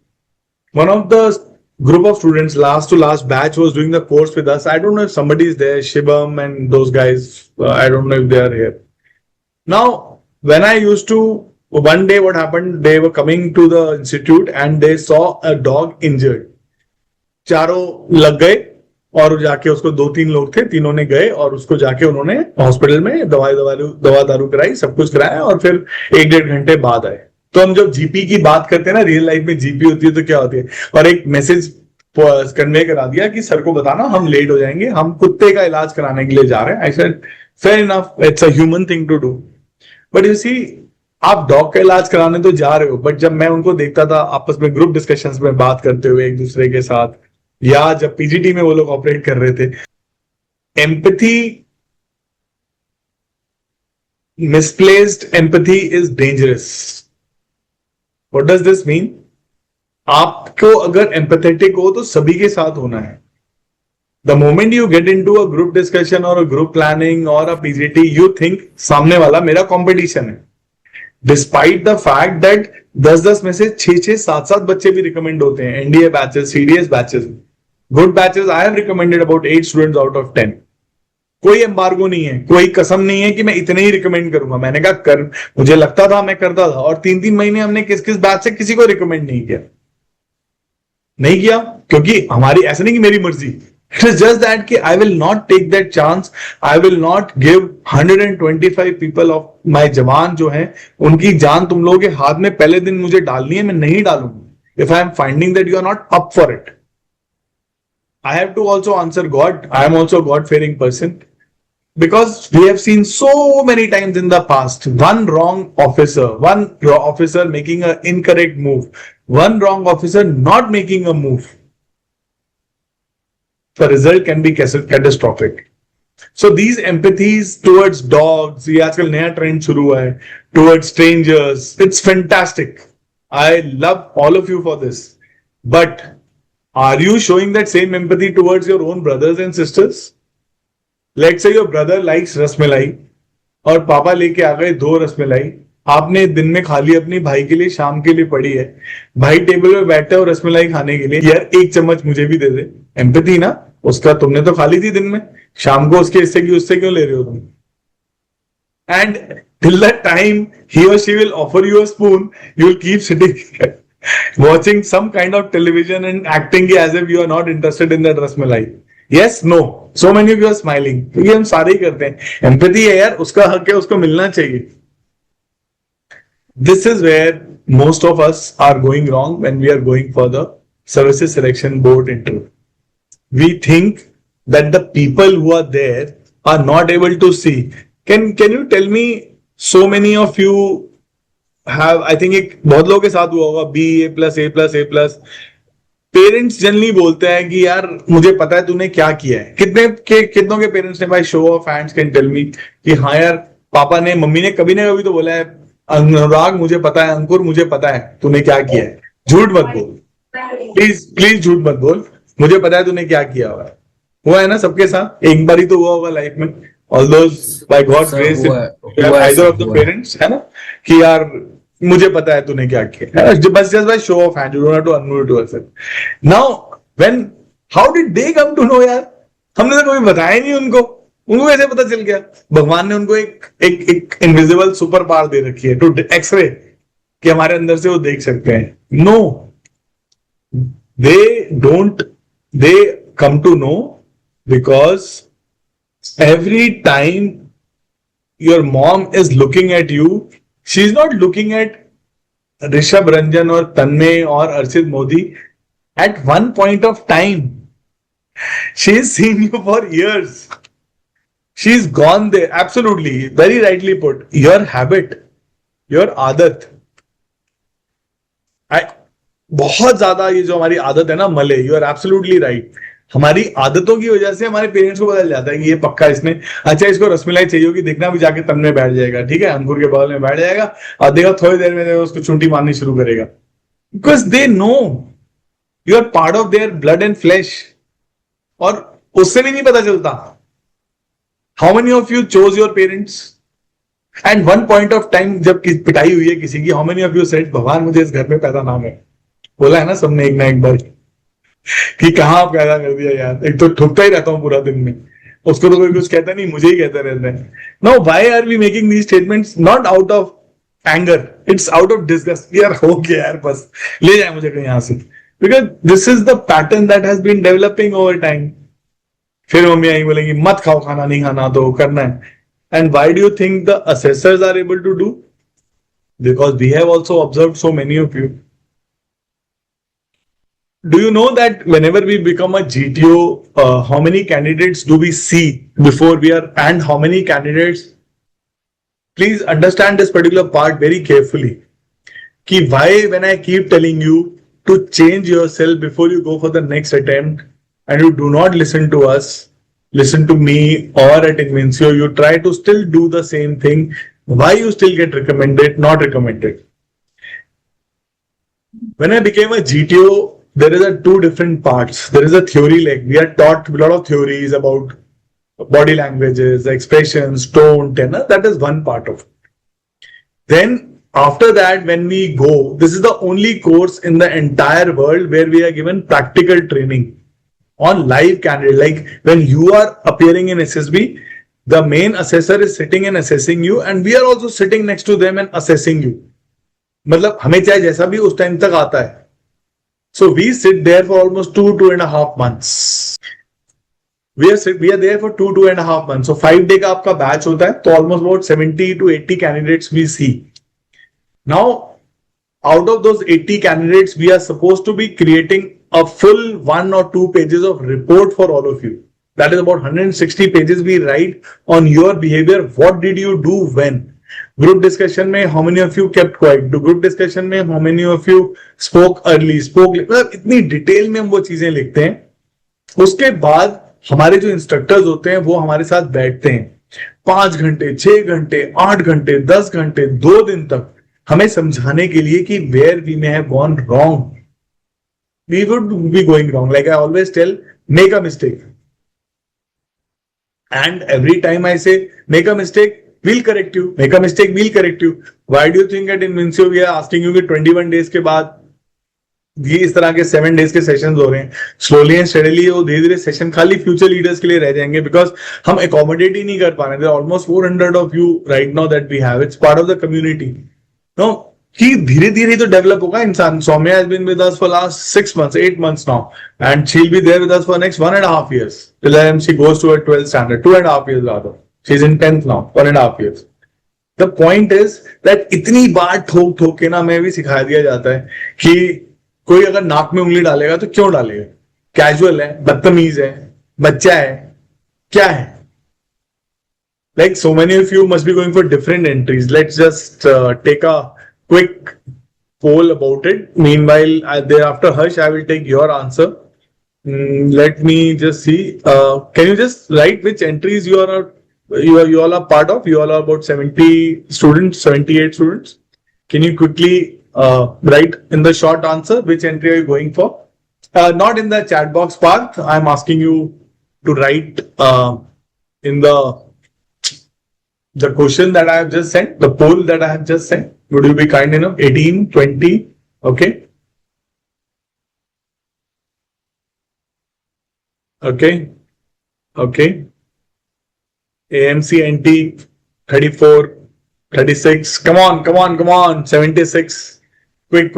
One of the group of students, last to last batch, was doing the course with us. I don't know if somebody is there, Shibam and those guys. I don't know if they are here. Now, when I used to, one day what happened, they were coming to the institute and they saw a dog injured. चारों लग गए और जाके उसको 2-3 लोग थे, तीनों ने गए और उसको जाके उन्होंने हॉस्पिटल में दवा दारू कराई, सब कुछ कराया और फिर 1-1.5 घंटे बाद आए. तो हम जब जीपी की बात करते हैं ना, रियल लाइफ में जीपी होती है तो क्या होती है, और एक मैसेज कन्वे करा दिया कि सर को बताना हम लेट हो जाएंगे, हम कुत्ते का इलाज कराने के लिए जा रहे हैं. I said fair enough, it's a human thing to do. But you see, आप डॉग का इलाज कराने तो जा रहे हो, बट जब मैं उनको देखता था आपस में ग्रुप डिस्कशंस में बात करते हुए एक दूसरे के साथ, या जब पीजीटी में वो लोग ऑपरेट कर रहे थे, empathy, misplaced empathy is dangerous. What does this mean? आपको अगर empathetic हो तो सभी के साथ होना है. The moment you get into a group discussion or a group planning or a PGT, you think सामने वाला मेरा competition है. Despite the fact that 10-10 में से 6-6, 7-7 बच्चे भी recommend होते हैं, NDA batches, CDS batches, good batches. I have recommended about 8 students out of 10. कोई एम्बार्गो नहीं है, कोई कसम नहीं है कि मैं इतने ही रिकमेंड करूंगा. मैंने कहा कर, मुझे लगता था मैं करता था, और 3-3 महीने हमने किस बैच से किसी को रिकमेंड नहीं किया क्योंकि हमारी, ऐसा नहीं कि मेरी मर्जी, इट इज जस्ट दैट कि I will not take that chance. I will not give 125 people of my जवान जो है, उनकी जान तुम लोगों के हाथ में पहले दिन मुझे डालनी है, मैं नहीं डालूंगा if I am finding that you are not up for it. I have to also answer God. I am also a God-fearing person. Because we have seen so many times in the past, one wrong officer making an incorrect move, one wrong officer not making a move, the result can be catastrophic. So these empathies towards dogs, ये आजकल नया trend शुरू हुआ है, towards strangers, it's fantastic. I love all of you for this. But are you showing that same empathy towards your own brothers and sisters? Let's say your brother likes rasmalai और पापा लेके आ गए 2 रसमलाई. आपने दिन में खा ली, अपनी भाई के लिए शाम के लिए पड़ी है, भाई टेबल पे बैठे और रसमलाई खाने के लिए, यार 1 चम्मच मुझे भी दे दे. एम्पैथी ना, उसका तुमने तो खा ली थी दिन में, शाम को उसके हिस्से की उससे क्यों ले रहे हो तुम? And till that time he or she will offer you a spoon, you will keep sitting watching some kind of television and acting as if you are not interested in that rasmalai. Yes, no, so many of you are smiling क्योंकि हम सारे ही करते हैं. Empathy है यार, उसका हक है, उसको मिलना चाहिए. This is where most of us are going wrong when we are going for the services selection board interview. We think that the people who are there are not able to see. Can you tell me, so many of you have, I think एक बहुत लोगों के साथ हुआ होगा, B+A+A+. Parents generally बोलते हैं कि यार मुझे पता है तूने क्या किया है. कितनों के पेरेंट्स ने भाई show of hands can tell me कि हाँ यार पापा ने मम्मी ने कभी ना कभी तो बोला है अनुराग मुझे पता है, अंकुर मुझे पता है तूने क्या किया है. झूठ मत बोल प्लीज झूठ मत बोल, मुझे पता है तूने क्या किया हुआ है ना सबके साथ. एक बार ही तो हुआ होगा लाइफ में. All those by God's grace either of the parents, है ना, कि यार मुझे पता है तूने क्या किया. बस just by show of hand, you don't have to unmute yourself. Now when how did they come to know यार, हमने तो कभी बताया नहीं उनको कैसे पता चल गया. भगवान ने उनको एक इनविजिबल सुपर पावर दे रखी है, टू एक्सरे, कि हमारे अंदर से वो देख सकते हैं. No, they come to know because every time your mom is looking at you, she's not looking at Rishabh Ranjan or Tanmay or Arshit Modi. At one point of time, she's seen you for years. She's gone there. Absolutely, very rightly put. Your habit, your आदत, बहुत ज्यादा ये जो हमारी आदत है ना मले, यू आर एब्सोल्युटली राइट. हमारी आदतों की वजह से हमारे पेरेंट्स को पता चल जाता है कि ये पक्का इसने, अच्छा इसको रसमलाई चाहिए होगी, देखना भी जाके तन में बैठ जाएगा, ठीक है, अंकुर के बगल में बैठ जाएगा और देखा थोड़ी देर में उसको चुंटी मारनी शुरू करेगा. Because they know you are part of their blood and flesh. और उससे भी नहीं पता चलता. How many of you chose your parents and one point of time जब पिटाई हुई है किसी की, how many of you said भगवान मुझे इस घर में पैदा ना हो. बोला है ना सबने एक ना एक बार कि कहाँ पैदा कर दिया यार. एक तो ठुकता ही रहता हूँ पूरा दिन में, उसको तो कोई कुछ कहता नहीं, मुझे ही कहता रहता है. Now why are we making these statements? Not out of anger, it's out of disgust. यार हो गया यार, बस ले जाए मुझे कहीं यहाँ से. Because this is the pattern that has been developing over time. फिर मम्मी आई बोलेंगी मत खाओ, खाना नहीं खाना तो करना है. And why do you think the assessors are able to do? Because we have also observed so many of you. Do you know that whenever we become a GTO, how many candidates do we see before we are, and how many candidates? Please understand this particular part very carefully. Ki why when I keep telling you to change yourself before you go for the next attempt, and you do not listen to us, listen to me or at Invencio, you try to still do the same thing. Why you still get recommended, not recommended? When I became a GTO, there is two different parts. There is a theory, like we are taught a lot of theories about body languages, expressions, tone, tenor. That is one part of it. Then after that, when we go, this is the only course in the entire world where we are given practical training on live candidate. Like when you are appearing in SSB, the main assessor is sitting and assessing you, and we are also sitting next to them and assessing you. मतलब हमें चाहे जैसा भी उस time तक आता है. So we sit there for almost 2.5 months. We are there for 2.5 months. So 5 day का आपका बैच होता है, तो almost about 70 to 80 candidates we see. Now, out of those 80 candidates, we are supposed to be creating a full 1 or 2 pages of report for all of you. That is about 160 pages we write on your behavior. What did you do when? Group discussion में how many of you kept quiet? Group discussion में how many of you spoke early, spoke late? मतलब इतनी detail में हम वो चीजें लिखते हैं. उसके बाद हमारे जो इंस्ट्रक्टर्स होते हैं वो हमारे साथ बैठते हैं 5 घंटे, 6 घंटे, 8 घंटे, 10 घंटे, 2 दिन तक हमें समझाने के लिए कि where we may have gone wrong. We would be going wrong. Like I always tell, make a mistake. And every time I say make a mistake, we'll correct you. Make a mistake, we'll correct you. Why do you think at Invencio we are asking you कि 21 days के बाद ये इस तरह के 7 days के sessions हो रहे हैं? स्लोली एंड स्टेडीली वो धीरे धीरे सेशन खाली फ्यूचर लीडर्स के लिए रह जाएंगे, बिकॉज हम अकोमोडेट ही नहीं कर पा रहे. There are almost 400 of you right now that we have. It's part of the community. No कि धीरे धीरे तो डेवलप होगा इंसान. Saumya has been with us for last 6 months, 8 months now, and she'll be there with us for next 1.5 years till the time she goes to her 12th standard. 2.5 years rather. She's in 10th now. 1.5 years. The point is that इतनी बार ठोक ठोक के ना मैं भी सिखा दिया जाता है कि कोई अगर नाक में उंगली डालेगा तो क्यों डालेगा? कैजुअल है, बदतमीज है, बच्चा है, क्या है? Like so many of you must be going for different entries. Let's just take a quick poll about it. Meanwhile, thereafter, Harsh, I will take your answer. Let me just see. Can you just write which entries you all are part of? You all are about 70 students, 78 students. Can you quickly write in the short answer which entry are you going for? Not in the chat box part. I'm asking you to write in the question that I have just sent, the poll that I have just sent. Would you be kind enough? 18, 20, okay. Okay. Okay. AMC NT 34, 36. Come on, come on, come on. 76. Quick.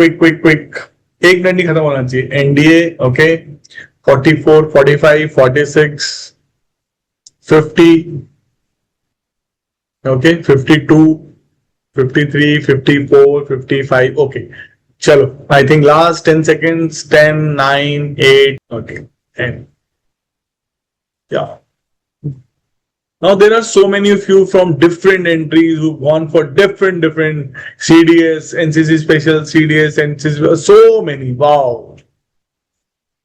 एक minute नहीं खत्म होना चाहिए. NDA, okay. 44, 45, 46, 50. Okay, 52, 53, 54, 55. Okay, chalo. I think last 10 seconds. 10, 9, 8. Okay, 10. Yeah. Now there are so many of you from different entries who've gone for different CDS, NCC Special, CDS, NCC. So many. Wow.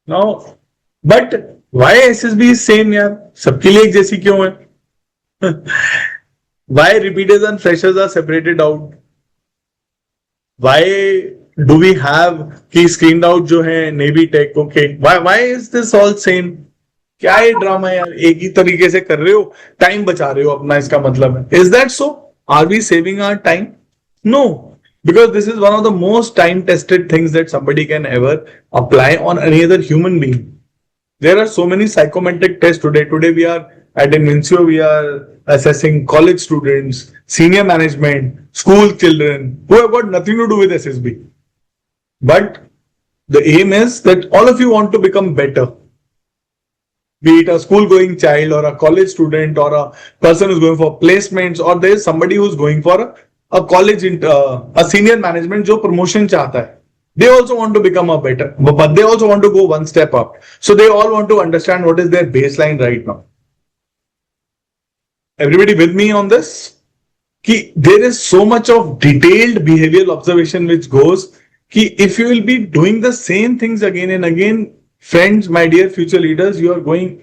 Now, but why SSB is same यार? सबके लिए एक जैसी क्यों है? Why repeaters and freshers are separated out? Why do we have कि screened out जो है Navy Tech? Okay, why is this all same? क्या ये ड्रामा यार? एक ही तरीके से कर रहे हो, टाइम बचा रहे हो अपना, इसका मतलब है. Is that so? Are we saving our time? No, because this is one of the most time-tested things that somebody can ever apply on any other human being. There are so many psychometric tests today. Today we are at Invencio, we are assessing college students, senior management, school children who have got nothing to do with SSB. But the aim is that all of you want to become better. Be it a school going child or a college student or a person who's going for placements, or there is somebody who's going for a college, a senior management जो promotion चाहता है. They also want to become a better, but they also want to go one step up. So they all want to understand what is their baseline right now. Everybody with me on this? Ki there is so much of detailed behavioral observation which goes ki if you will be doing the same things again and again, friends, my dear future leaders, you are going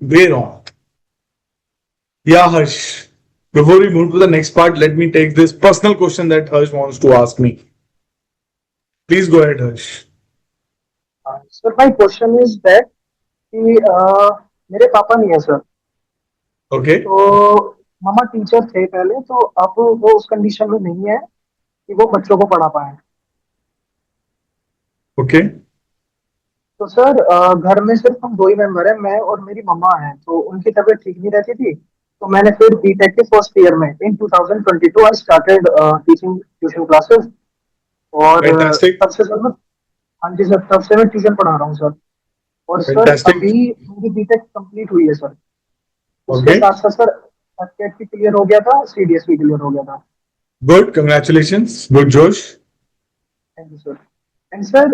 way wrong. Yeah, Harsh. Before we move to the next part, let me take this personal question that Harsh wants to ask me. Please go ahead, Harsh. Sir, my question is that कि मेरे पापा नहीं है sir. Okay. तो मामा teacher थे पहले, तो अब वो उस कंडीशन में नहीं है कि वो बच्चों को पढ़ा पाए. Okay. तो सर घर में सिर्फ हम 2 ही मेंबर हैं, मैं और मेरी मम्मा हैं. तो उनकी तबीयत ठीक नहीं रहती थी, तो मैंने फिर बीटेक के फर्स्ट ईयर में इन 2022 I started teaching tuition classes. और तब से सर मैं, हाँ जी सर, तब से मैं ट्यूशन पढ़ा रहा हूँ सर. और सर अभी मेरी बीटेक कंप्लीट हुई है सर. उसके साथ साथ सर कैट भी क्लियर हो गया था, सीडीएस भी क्लियर हो गया था. गुड, कंग्रेचुलेशंस, गुड जोश. Thank you sir. And sir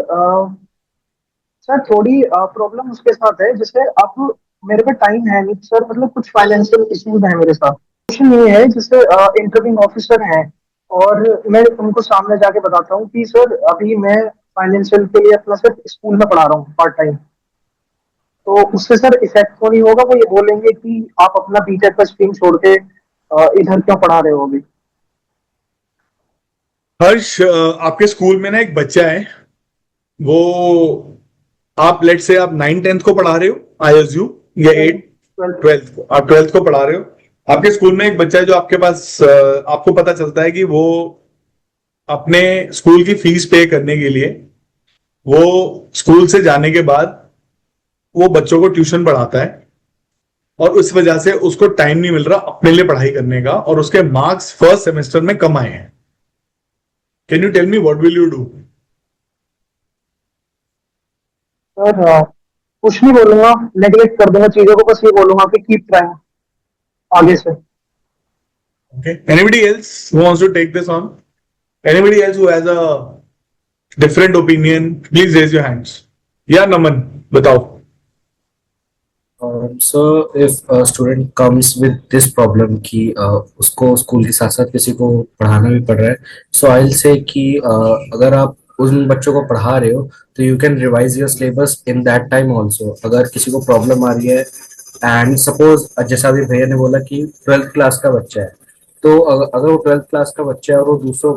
sir थोड़ी प्रॉब्लम उसके साथ है, जैसे अब मेरे पे टाइम है नहीं सर, मतलब कुछ फाइनेंशियल इश्यूज हैं मेरे साथ. क्वेश्चन ये है, जैसे इंटरव्यूइंग ऑफिसर हैं और मैं उनको सामने जाके बताता हूँ कि सर अभी मैं फाइनेंशियल के लिए अपना सिर्फ स्कूल में पढ़ा रहा हूँ पार्ट टाइम, तो उससे सर इफेक्ट तो नहीं होगा? वो ये बोलेंगे कि आप अपना बीटेक का स्ट्रीम छोड़ के इधर क्यों पढ़ा रहे हो अभी? हर्ष, आपके स्कूल में ना एक बच्चा है, वो आप लेट से आप 9th-10th को पढ़ा रहे हो, आई एज्यूम, या 8th-12th को, आप 12th को पढ़ा रहे हो. आपके स्कूल में एक बच्चा है जो आपके पास, आपको पता चलता है कि वो अपने स्कूल की फीस पे करने के लिए वो स्कूल से जाने के बाद वो बच्चों को ट्यूशन पढ़ाता है, और उस वजह से उसको टाइम नहीं मिल रहा अपने लिए पढ़ाई करने का, और उसके मार्क्स फर्स्ट सेमेस्टर में कम आए हैं. Can you tell me what will you do? Sir कुछ नहीं बोलूंगा, नेगलेक्ट कर दूंगा चीजों को, बस ये बोलूंगा कि कीप ट्राइंग आगे से. Okay. Anybody else who wants to take this on? Anybody else who has a different opinion? Please raise your hands. Yeah, Naman, बताओ. So if a student comes with this problem कि उसको school के साथ साथ किसी को पढ़ाना भी पड़ रहा है, so I'll say कि अगर आप उन बच्चों को पढ़ा रहे हो तो you can revise your syllabus in that time also. अगर किसी को प्रॉब्लम आ रही है एंड सपोज जैसा अभी भैया ने बोला कि 12th क्लास का बच्चा है, तो अगर वो 12th क्लास का बच्चा है और वो दूसरों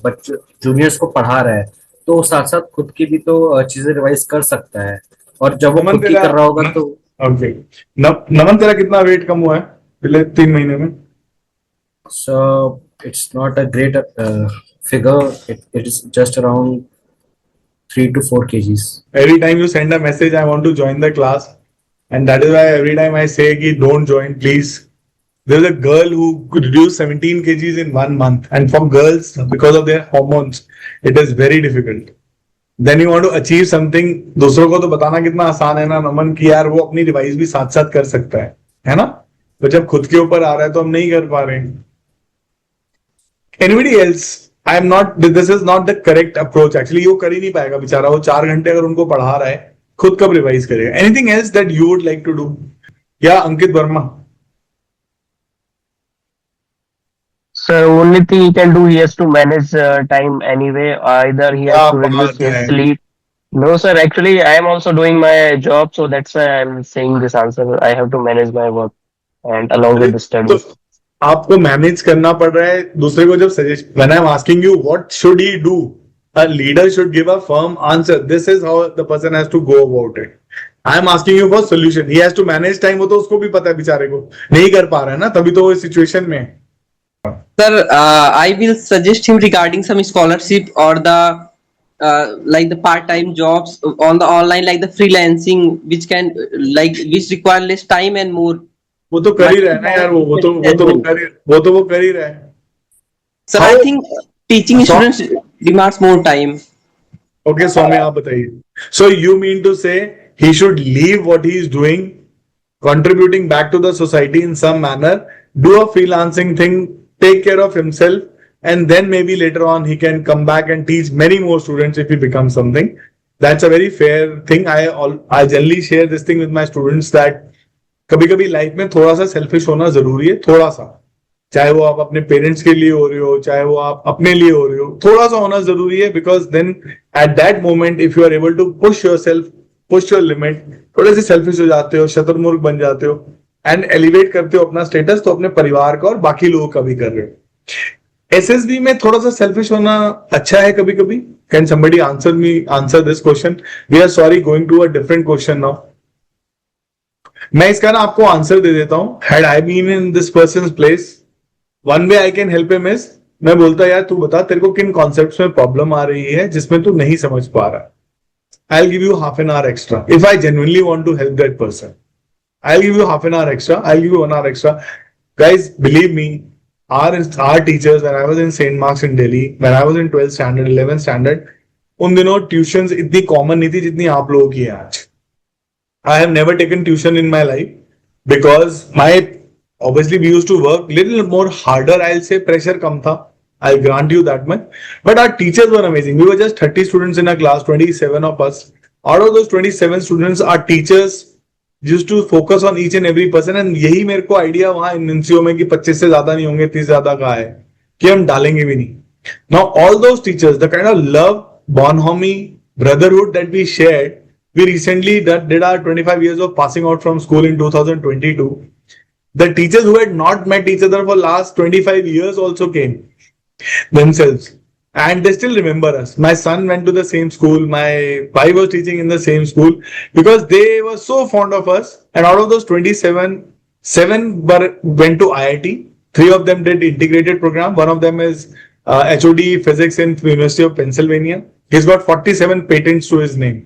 बच्चे जूनियर्स को पढ़ा रहा है, तो वो साथ साथ खुद की भी तो चीजें रिवाइज कर सकता है, और जब वो नमन खुद की कर रहा होगा तो ओके नमन तेरा कितना वेट कम हुआ है पिछले 3 महीने में? So it's not a great figure. It is just around 3 to 4 kgs. Every time you send a message, I want to join the class, and that is why every time I say कि don't join, please. There's a girl who could reduce 17 kgs in 1 month, and for girls, because of their hormones, it is very difficult. Then you want to achieve something. दूसरों को तो बताना कितना आसान है ना नमन कि यार वो अपनी रिवाइज भी साथ साथ कर सकता है ना? तो जब खुद के ऊपर आ रहा है तो हम नहीं कर पा रहे हैं. Anybody else? I am not. This is not the correct approach. Actually, वो कर ही नहीं पाएगा बेचारा. वो 4 घंटे अगर उनको पढ़ा रहा है, खुद कब रिवाइज करेगा? Anything else that you would like to do? या अंकित Verma? Sir, only thing he can do, he has to manage time anyway. Either he has to reduce his sleep. No, sir. Actually, I am also doing my job, so that's why I am saying this answer. I have to manage my work and along with the studies. आपको manage करना पड़ रहा है दूसरे को जब suggest. When I'm asking you what should he do, a leader should give a firm answer. This is how the person has to go about it. I'm asking you for solution. He has to manage time. वो तो उसको भी पता है बेचारे को नहीं कर पा रहा है ना, तभी तो वो इस सिचुएशन में है. Sir, I will suggest him regarding some scholarship or the like the part-time jobs on the online, like the freelancing, which can which require less time and more. वो तो कर ही रहा है ना यार. वो तो वो कर ही रहा है. Sir, I think teaching students demands more time. Okay, Swami, आप बताइए. So you mean to say he should leave what he is doing, contributing back to the society in some manner, do a freelancing thing, take care of himself, and then maybe later on he can come back and teach many more students if he becomes something. That's a very fair thing. I generally share this thing with my students that कभी कभी life में थोड़ा सा selfish होना जरूरी है. थोड़ा सा, चाहे वो आप अपने पेरेंट्स के लिए हो रहे हो, चाहे वो आप अपने लिए हो रहे हो, थोड़ा सा होना जरूरी है. Because then at that moment if you are able to push yourself, push your limit, थोड़े से सेल्फिश हो जाते हो, शतुर्मुर्ग बन जाते हो एंड एलिवेट करते हो अपना स्टेटस, तो अपने परिवार का और बाकी लोगों का भी कर रहे हो. एसएसबी में थोड़ा सा सेल्फिश होना अच्छा है कभी कभी. Can somebody answer this question? We are sorry, going to a different question now. मैं इसका ना आपको आंसर दे देता हूं. Had I been in this person's place, one way I can help him is, मैं बोलता यार तू बता तेरे को किन कॉन्सेप्ट्स में प्रॉब्लम आ रही है जिसमें तू नहीं समझ पा रहा. I'll give you half an hour extra if I genuinely want to help that person. I'll give you half an hour extra. I'll give you 1 hour extra. Guys, believe me, our teachers, when I was in St. Mark's in Delhi, when I was in 12th standard, 11th standard, उन दिनों tuitions इतनी common नहीं थी जितनी आप लोगों की है आज. I have never taken tuition in my life because obviously we used to work little more harder. I'll say pressure कम था. I'll grant you that much. But our teachers were amazing. We were just 30 students in a class, 27 of us. Out of those 27 students, our teachers used to focus on each and every person. And यही मेरे को idea वहां NCO में कि 25 से ज्यादा नहीं होंगे, 30 ज्यादा का है कि हम डालेंगे भी नहीं. Now all those teachers, the kind of love, bonhomie, brotherhood that we shared, we recently did our 25 years of passing out from school in 2022. The teachers who had not met each other for last 25 years also came themselves, and they still remember us. My son went to the same school, my wife was teaching in the same school, because they were so fond of us. And out of those 27, 7 went to IIT. 3 of them did integrated program. One of them is HOD physics in University of Pennsylvania. He's got 47 patents to his name.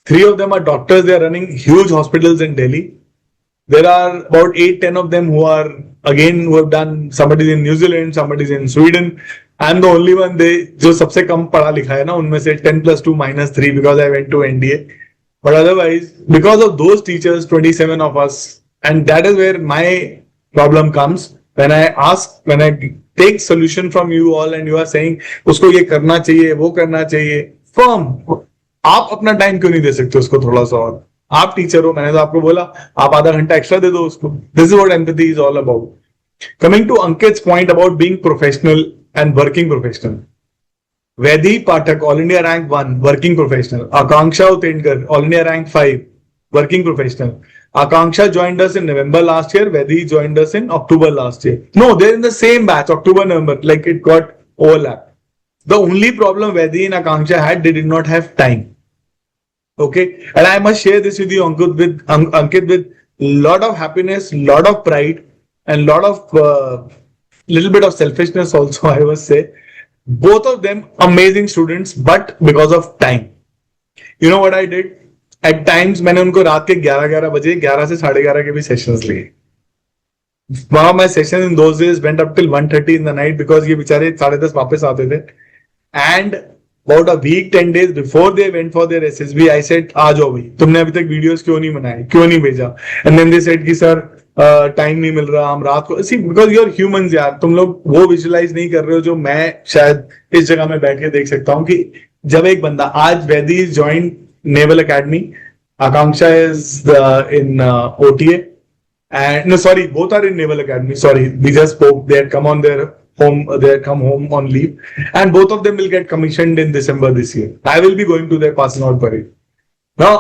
3 of them are doctors. They are running huge hospitals in Delhi. There are about 8-10 of them who have done, somebody's in New Zealand, somebody's in Sweden. I'm the only one जो सबसे कम पढ़ा लिखा है ना उनमें से, 10+2-3 because I went to NDA. But otherwise, because of those teachers, 27 of us, and that is where my problem comes. When I take solution from you all and you are saying उसको ये करना चाहिए, वो करना चाहिए, firm. आप अपना time क्यों नहीं दे सकते उसको थोड़ा सा और? आप टीचर हो, मैंने तो आपको बोला आप आधा घंटा एक्स्ट्रा दे दो उसको. This is what empathy is all about. Coming to अंकित's point about being professional and working professional. Vedhi Pathak, All India Rank 1, working professional. Akanksha Utendkar, All India Rank 5, working professional. Akanksha joined us in November last year. Vedhi joined us in October last year. No, they're in the same batch, October, November. Like it got overlapped. The only problem Vedhi and Akanksha had, they did not have time. Okay, and I must share this with you, Ankit, with lot of happiness, lot of pride, and lot of little bit of selfishness also, I must say. Both of them amazing students, but because of time. You know what I did? At times मैंने उनको रात के 11 बजे 11 से 11:30 के भी sessions लिए. वहां my session in those days went up till 1:30 in the night because ये बेचारे 10:30 वापस आते थे. And about a week 10 days before they went for their SSB, I said आ जाओ भाई, तुमने अभी तक वीडियोस क्यों नहीं बनाए, क्यों नहीं भेजा? And then they said कि सर टाइम नहीं मिल रहा, हम रात को. सी बिकॉज यू आर ह्यूमंस यार, तुम लोग वो विजुअलाइज नहीं कर रहे हो जो मैं शायद इस जगह में बैठ के देख सकता हूँ कि जब एक बंदा आज Vaidi is join naval academy, Akanksha is in OTA and no sorry, both are in Naval Academy. Sorry, we just spoke. They had come on their home, they had come home on leave, and both of them will get commissioned in December this year. I will be going to their passing out parade. Now,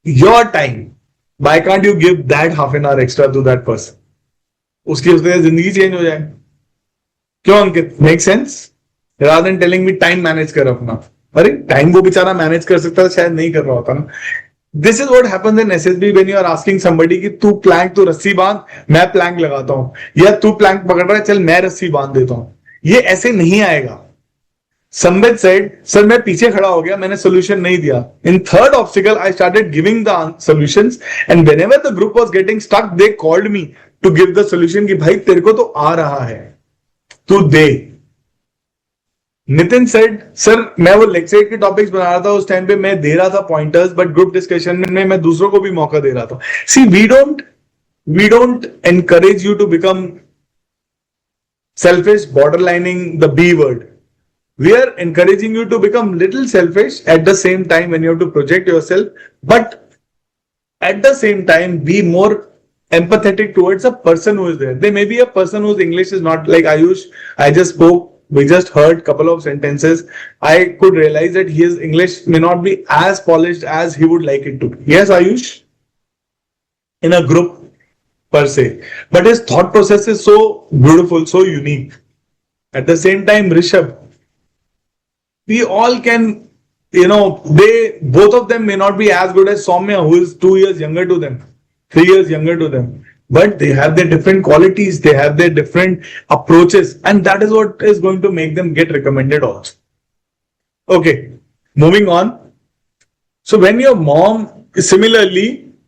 your time, why can't you give that half an hour extra to that person? उसकी उससे जिंदगी change हो जाए. क्यों अंकित? Make sense? Rather than telling me time manage कर अपना. अरे time वो बेचारा मैनेज कर सकता था, शायद नहीं कर रहा होता ना. This is what happens in SSB when you are asking somebody कि तू प्लैंक, तू रस्सी बांध, मैं प्लैंक लगाता हूं, या तू प्लैंक पकड़ रहा है, चल मैं रस्सी बांध देता हूं. ये ऐसे नहीं आएगा. संबित said, सर मैं पीछे खड़ा हो गया, मैंने सोल्यूशन नहीं दिया. In third obstacle, I started giving the solutions, and whenever the group was getting stuck, they called me to give the solution कि भाई तेरे को तो आ रहा है, तू दे. नितिन सेड, सर मैं वो लेक्चर के टॉपिक्स बना रहा था, उस टाइम पे मैं दे रहा था पॉइंटर्स, बट ग्रुप डिस्कशन में मैं दूसरों को भी मौका दे रहा था. See we don't encourage you to become selfish, borderlining the B word. We are encouraging you to become little selfish at the same time when you have to project yourself, but at the same time be more empathetic towards a person who is there. There may be a person whose English is not like Ayush. I just spoke. We just heard couple of sentences. I could realize that his English may not be as polished as he would like it to be. Yes, Ayush, in a group per se, but his thought process is so beautiful, so unique. At the same time, Rishabh, we all can, both of them may not be as good as Soumya, who is 2 years younger to them, 3 years younger to them. But they have their different qualities, they have their different approaches, and that is what is going to make them get recommended also. Okay, moving on. So when your mom, similarly,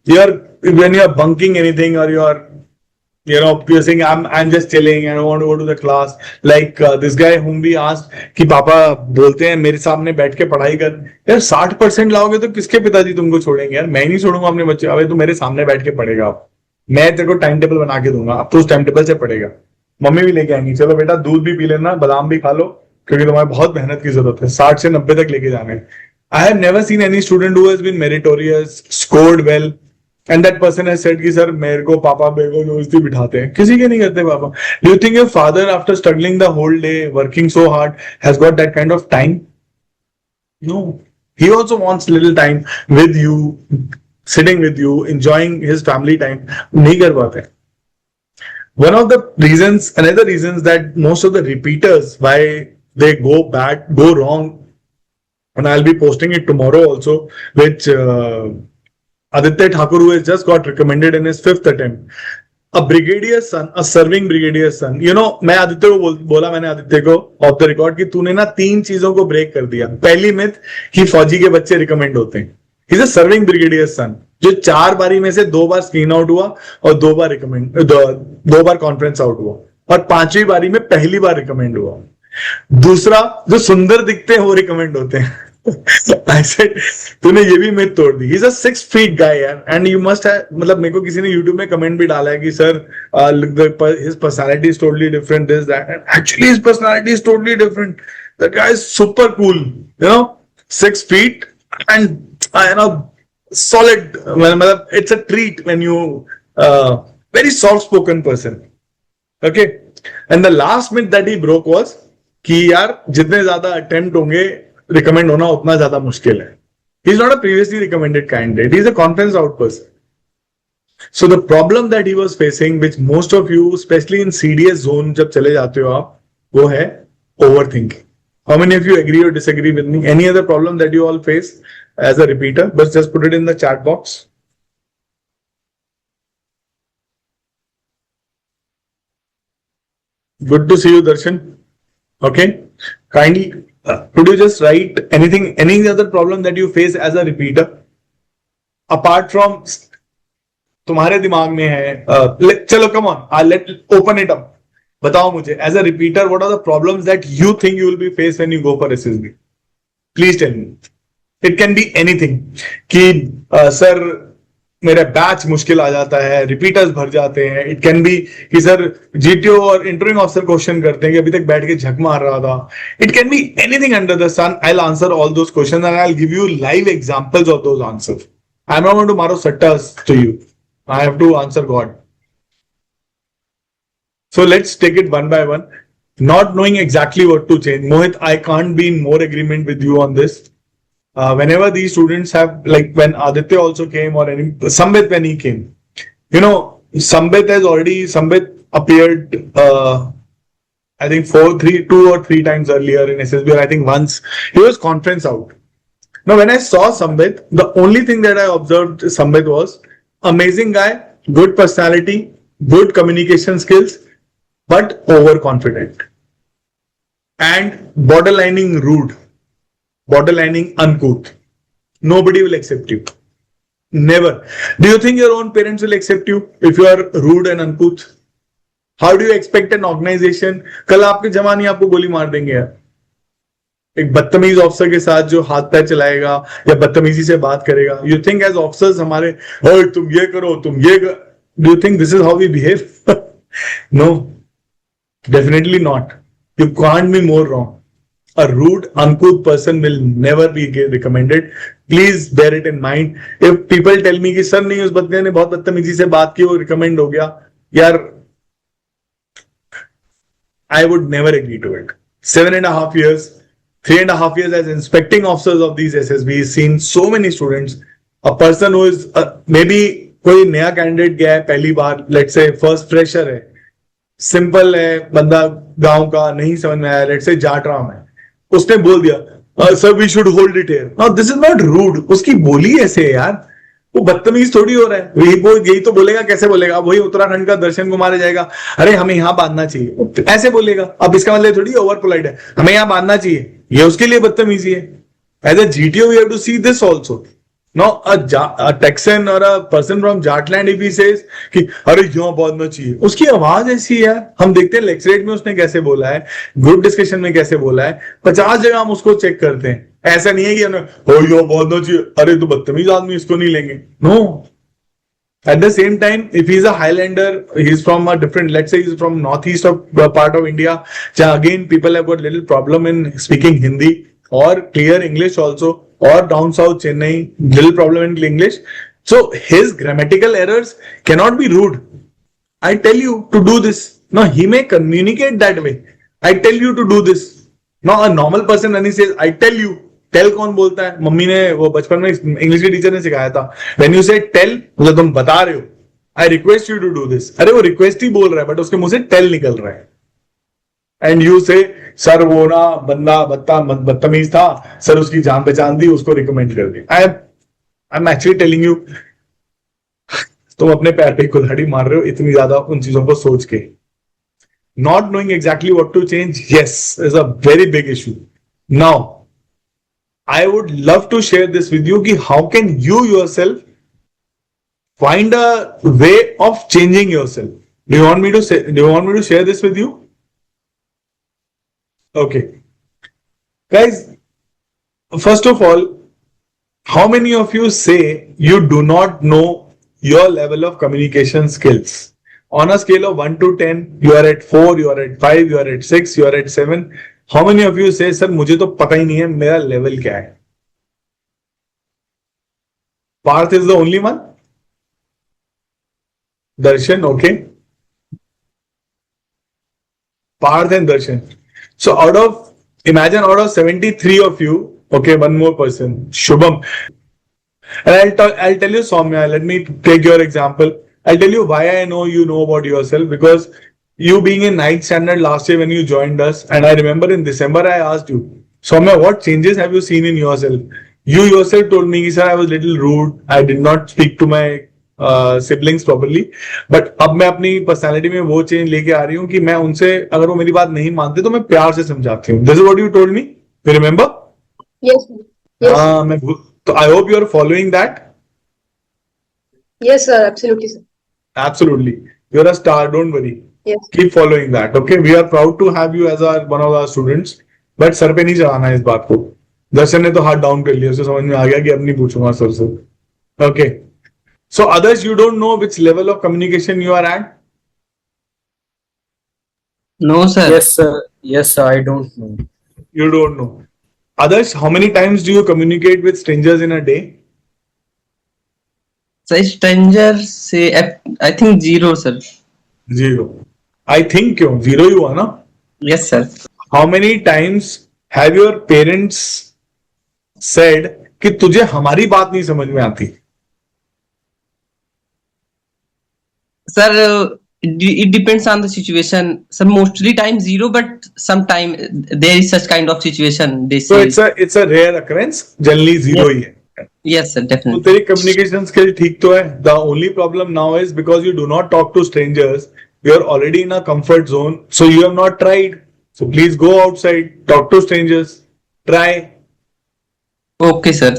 when you are bunking anything, or you're saying I'm just chilling and I want to go to the class, like this guy whom we asked कि पापा बोलते हैं मेरे सामने बैठ के पढ़ाई कर. यार 60% लाओगे तो किसके पिताजी तुमको छोड़ेंगे यार? मैं नहीं छोड़ूंगा अपने बच्चे. अबे तू मेरे सामने बैठ के पढ़ेगा, आप, मैं तेरे को टाइम टेबल बना के दूंगा, अब तो उस टाइम टेबल से पढ़ेगा. मम्मी भी लेके आएंगी, चलो बेटा दूध भी पी लेना, बादाम भी खा लो, क्योंकि तुम्हारे बहुत मेहनत की जरूरत है. 60 से 90 तक लेके जाने. I have never seen any student who has been meritorious, scored well, and that person has said कि सर मेरे को पापा मेरे को दोस्ती बिठाते हैं. किसी के नहीं करते पापा. Do you think your father, after struggling the whole day, working so hard, has got that kind of time? No. He also wants little time with you, sitting with you, enjoying his family time. नहीं कर पाते. One of the reasons, another reasons that most of the repeaters, why they go bad, go wrong, and I'll be posting it tomorrow also, which Aditya Thakur, who has just got recommended in his 5th attempt. A brigadier son, a serving brigadier son. मैं आदित्य को बोला, मैंने आदित्य को of the record कि तूने ना 3 चीजों को ब्रेक कर दिया. पहली मिथ कि फौजी के बच्चे रिकमेंड होते हैं. He's a serving brigadier son, जो 4 बारी में से 2 बार स्क्रीन आउट हुआ और 2 बार कॉन्फ्रेंस आउट हुआ, और 5वीं बारी में पहली बार रिकमेंड हुआ. दूसरा, जो सुंदर दिखते हैं वो रिकमेंड होते हैं. I said, तूने ये भी मिथ तोड़ दी. He's a 6 feet guy यार, and you must have, मतलब मेरे को किसी ने YouTube में कमेंट भी डाला है कि sir his personality is totally different, this that, and actually his personality is totally different. The guy is super cool, 6 feet, and solid, it's a treat when you very soft spoken person. Okay, and the last myth that he broke was कि यार जितने ज्यादा attempt होंगे recommend होना उतना ज्यादा मुश्किल है. He is not a previously recommended candidate. He is a conference out person. So the problem that he was facing, which most of you, especially in CDS zone, जब चले जाते हो आप, वो है overthinking. How many of you agree or disagree with me? Any other problem that you all face as a repeater? But just put it in the chat box. Good to see you, Darshan. Okay, kindly could you just write any other problem that you face as a repeater apart from तुम्हारे दिमाग में है? चलो come on, let open it up. बताओ मुझे as a repeater what are the problems that you think you will be faced when you go for SSB? Please tell me. It can be anything कि sir मेरा batch मुश्किल आ जाता है, repeaters भर जाते हैं. इट कैन बी कि sir GTO और इंटरव्यूइंग ऑफिसर क्वेश्चन करते हैं कि अभी तक बैठ के झक मार रहा था. It can be anything under the sun. I will answer all those questions and I will give you live examples of those answers. I am not going to मारो सट्टास to you. I have to answer God. So let's take it one by one. Not knowing exactly what to change. Mohit, I can't be in more agreement with you on this. Whenever these students have, like when Aditya also came or Sambit when he came, you know, Sambit appeared, I think 2 or 3 times earlier in SSB, or I think once he was conference out. Now, when I saw Sambit, the only thing that I observed Sambit was amazing guy, good personality, good communication skills, but overconfident and borderlining rude. Borderlining uncouth. Nobody will accept you. Never. Do you think your own parents will accept you if you are rude and uncouth? How do you expect an organization? कल आपके जवानी आपको गोली मार देंगे यार. एक बदतमीज ऑफिसर के साथ जो हाथ पैर चलाएगा या बदतमीजी से बात करेगा. You think as officers हमारे, ओए तुम ये करो, तुम ये कर. Do you think this is how we behave? No. Definitely not. You can't be more wrong. A rude, uncouth person will never be recommended. Please bear it in mind. If people tell me कि sir नहीं उस बंदे ने बहुत बदतमीजी से बात की वो recommend हो गया, यार, I would never agree to it. 7.5 years, 3.5 years as inspecting officers of these SSBs, seen so many students. A person who is maybe कोई नया candidate गया है पहली बार, let's say first fresher है, simple है, बंदा गांव का नहीं समझ में आया, let's say जाट राम है, उसने बोल दिया sir we should hold it here. Now this is not rude. उसकी बोली ऐसे है यार, वो बदतमीज थोड़ी हो रहा है. यही तो बोलेगा. कैसे बोलेगा? वही उत्तराखंड का दर्शन कुमार जाएगा, अरे हमें यहाँ बांधना चाहिए, ऐसे बोलेगा. अब इसका मतलब थोड़ी ओवर पोलाइट है, हमें यहाँ बांधना चाहिए, ये उसके लिए बदतमीजी है. As a GTO we have to see this also. Now a Texan or a person from Jatland if he says कि अरे यहाँ बांधना चाहिए, उसकी आवाज ऐसी है. हम देखते हैं लेक्चरेट में उसने कैसे बोला है, ग्रुप डिस्कशन में कैसे बोला है, 50 जगह हम उसको चेक करते हैं. ऐसा नहीं है कि यहाँ बांधना चाहिए, अरे तो बदतमीज आदमी, इसको नहीं लेंगे. No. At the same time, if he's a Highlander, he's from a different, let's say he's from northeast of part of India, again people have got little problem in speaking Hindi or clear English also, or down south Chennai, little problem in English. So his grammatical errors cannot be rude. I tell you to do this. No, he may communicate that way. I tell you to do this. Now a normal person when he says I tell you, tell कौन बोलता है? Mummy ने वो बचपन में English के teacher ने सिखाया था. When you say tell, मतलब तुम बता रहे हो. I request you to do this. अरे वो रिक्वेस्ट ही बोल रहा है, बट उसके मुंह से tell निकल रहा है. And you say सर वो ना बंदा बदतमीज था, सर उसकी जान पहचान दी, उसको रिकमेंड कर दी. I am actually telling you, तुम अपने पैर पे कुल्हाड़ी मार रहे हो इतनी ज्यादा उन चीजों को सोच के. Not knowing exactly what to change, yes, is a very big issue. Now, I would love to share this with you कि how can you yourself find a way of changing yourself. Do you want me to share this with you? Okay. Guys, first of all, how many of you say you do not know your level of communication skills? On a scale of 1 to 10, you are at 4, you are at 5, you are at 6, you are at 7. How many of you say, sir, मुझे तो पता ही नहीं है मेरा level क्या है? Parth is the only one. Darshan, okay. Parth and Darshan. So imagine out of 73 of you, okay, one more person, Shubham. And I'll tell you, Soumya, let me take your example. I'll tell you why I know you know about yourself, because you being in 9th standard last year when you joined us, and I remember in December I asked you, Soumya, what changes have you seen in yourself? You yourself told me, sir, I was little rude. I did not speak to my siblings properly. But अब मैं अपनी personality में वो change लेके आ रही हूँ कि मैं उनसे अगर वो मेरी बात नहीं मानते तो मैं प्यार से समझाती हूँ. This is what you told me. You remember? Yes, sir. Yes. तो I hope you are following that. Yes, sir. Absolutely, sir. Absolutely. You're a star. Don't worry. Yes. Keep following that. Okay. We are proud to have you as one of our students. But sir पे नहीं चढ़ाना है इस बात को. दर्शन ने तो हाथ डाउन कर लिया. उसे समझ में आ गया कि अब नहीं पूछूंगा सर से. Okay. So others, you don't know which level of communication you are at? No, sir. Yes, sir. Yes, sir. I don't know. You don't know. Others, how many times do you communicate with strangers in a day? So strangers say, I think 0, sir. 0. I think क्यों? 0 ही हुआ ना? Yes, sir. How many times have your parents said कि तुझे हमारी बात नहीं समझ में आती? Sir, it depends on the situation. Sir, mostly time 0, but sometime there is such kind of situation. They say. So it's a rare occurrence. Generally 0 ही है. Yes, sir, definitely. तो तेरी communication skill ठीक तो है. The only problem now is because you do not talk to strangers. You are already in a comfort zone, so you have not tried. So please go outside, talk to strangers, try. Okay, sir.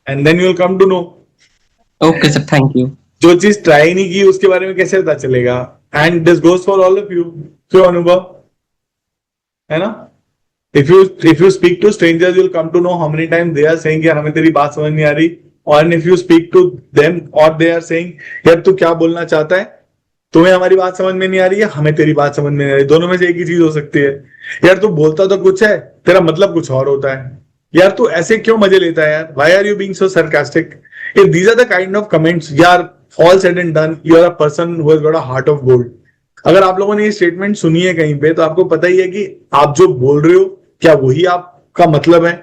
And then you will come to know. Okay, sir. Thank you. जो चीज try नहीं की उसके बारे में कैसे पता चलेगा? And this goes for all of you. क्यों अनुभव है ना? If you speak to strangers you will come to know how many time they are saying यार हमें तेरी बात समझ नहीं आ रही, और if you speak to them और दे आर सेइंग यार तू क्या बोलना चाहता है, तुम्हें हमारी बात समझ में नहीं आ रही है, हमें तेरी बात समझ में नहीं आ रही. दोनों में से एक ही चीज हो सकती है. यार तू बोलता तो कुछ है, तेरा मतलब कुछ और होता है. यार तू ऐसे क्यों मजे लेता है यार? Why are you being so sarcastic? If these are the kind of comments, यार all said and done, you are a person who has got a heart of gold. अगर आप लोगों ने ये स्टेटमेंट सुनी है कहीं पे तो आपको पता ही है कि आप जो बोल रहे हो क्या वही आपका मतलब है,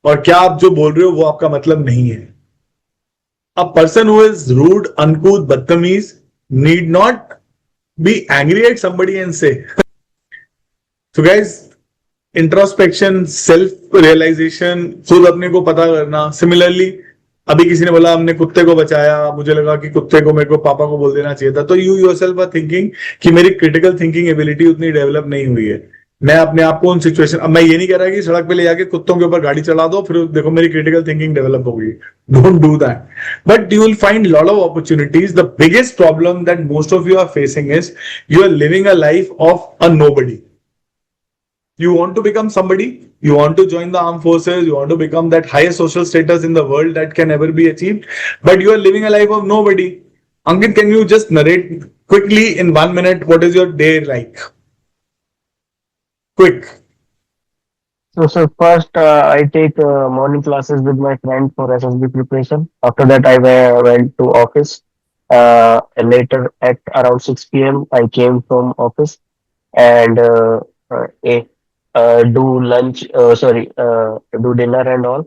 और क्या आप जो बोल रहे हो वो आपका मतलब नहीं है. A person who is rude, uncouth, बदतमीज need not be angry at somebody and say. So guys, introspection, self realization, खुद अपने को पता करना. सिमिलरली अभी किसी ने बोला हमने कुत्ते को बचाया, मुझे लगा कि कुत्ते को मेरे को पापा को बोल देना चाहिए था, तो यू योरसेल्फ आर थिंकिंग कि मेरी क्रिटिकल थिंकिंग एबिलिटी उतनी डेवलप नहीं हुई है. मैं अपने आप को उन सिचुएशन, अब मैं ये नहीं कह रहा कि सड़क पे ले जाके कुत्तों के ऊपर गाड़ी चला दो फिर देखो मेरी क्रिटिकल थिंकिंग डेवलप हो गई. Don't do that. But you will find lot of opportunities. The biggest problem that most of you are facing is you are living a life of a nobody. You want to become somebody, you want to join the armed forces, you want to become that highest social status in the world that can ever be achieved, but you are living a life of nobody. Ankit, can you just narrate quickly in 1 minute what is your day like? Quick. So first, I take morning classes with my friend for SSB preparation. After that, I went to office. Later at around 6 p.m., I came from office and do lunch, do dinner and all.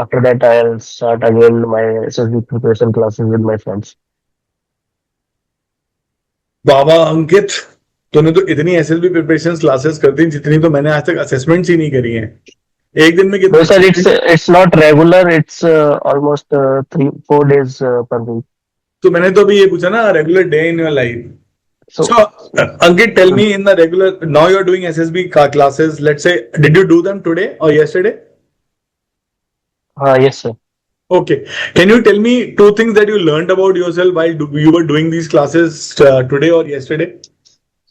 After that, I'll start again my SSB preparation classes with my friends. बाबा अंकित, तूने तो इतनी SSB preparation classes कर दी जितनी तो मैंने आज तक assessments ही नहीं करी हैं. एक दिन में कितने? No, sir, it's not regular. It's almost 3-4 days per week. तो मैंने तो अभी ये पूछा ना, regular day in your life. So, Ankit, tell me in the regular, now you're doing SSB classes, let's say, did you do them today or yesterday? Yes, sir. Okay. Can you tell me 2 things that you learned about yourself while you were doing these classes today or yesterday?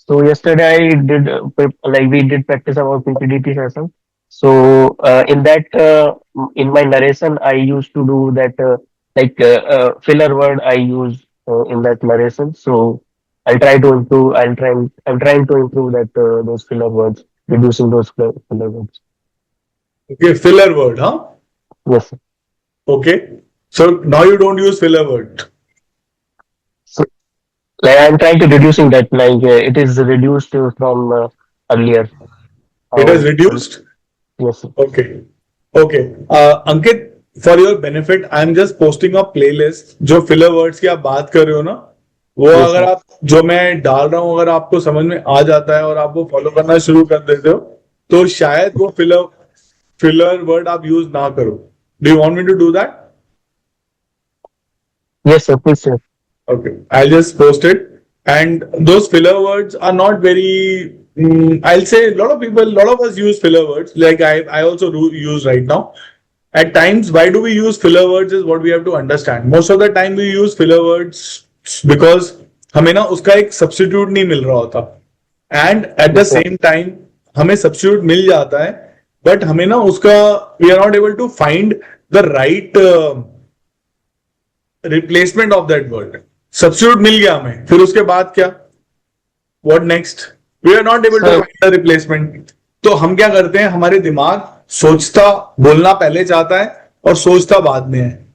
So yesterday I did, we did practice about PPDP session. So in that, in my narration, I used to do that, filler word I use in that narration. So I'll try to improve. I'm trying to improve that those filler words, reducing those filler words. Okay, filler word, huh? Yes, sir. Okay. So now you don't use filler word. Like I'm trying to reducing that. Like it is reduced from earlier. It is reduced? Yes, sir. Okay. Okay. Ankit, for your benefit, I am just posting a playlist. जो filler words की आप बात कर रहे हो ना, वो Yes, अगर sir. आप जो मैं डाल रहा हूँ अगर आपको समझ में आ जाता है और आप वो फॉलो करना शुरू कर देते हो, तो शायद वो filler word आप यूज ना करो. Do you want me to do that? Yes, sir. Please, sir. Okay, I'll just post it. And those filler words are not very. I'll say a lot of us use filler words. Like I also use right now. At times, why do we use filler words is what we have to understand. Most of the time, we use filler words because हमें ना उसका एक substitute नहीं मिल रहा होता. And at the same time, हमें substitute मिल जाता है, but हमें ना उसका we are not able to find the right replacement of that word. Substitute मिल गया हमें, फिर उसके बाद क्या? What next? We are not able to find the replacement. तो हम क्या करते हैं? हमारे दिमाग सोचता बोलना पहले चाहता है और सोचता बाद में है,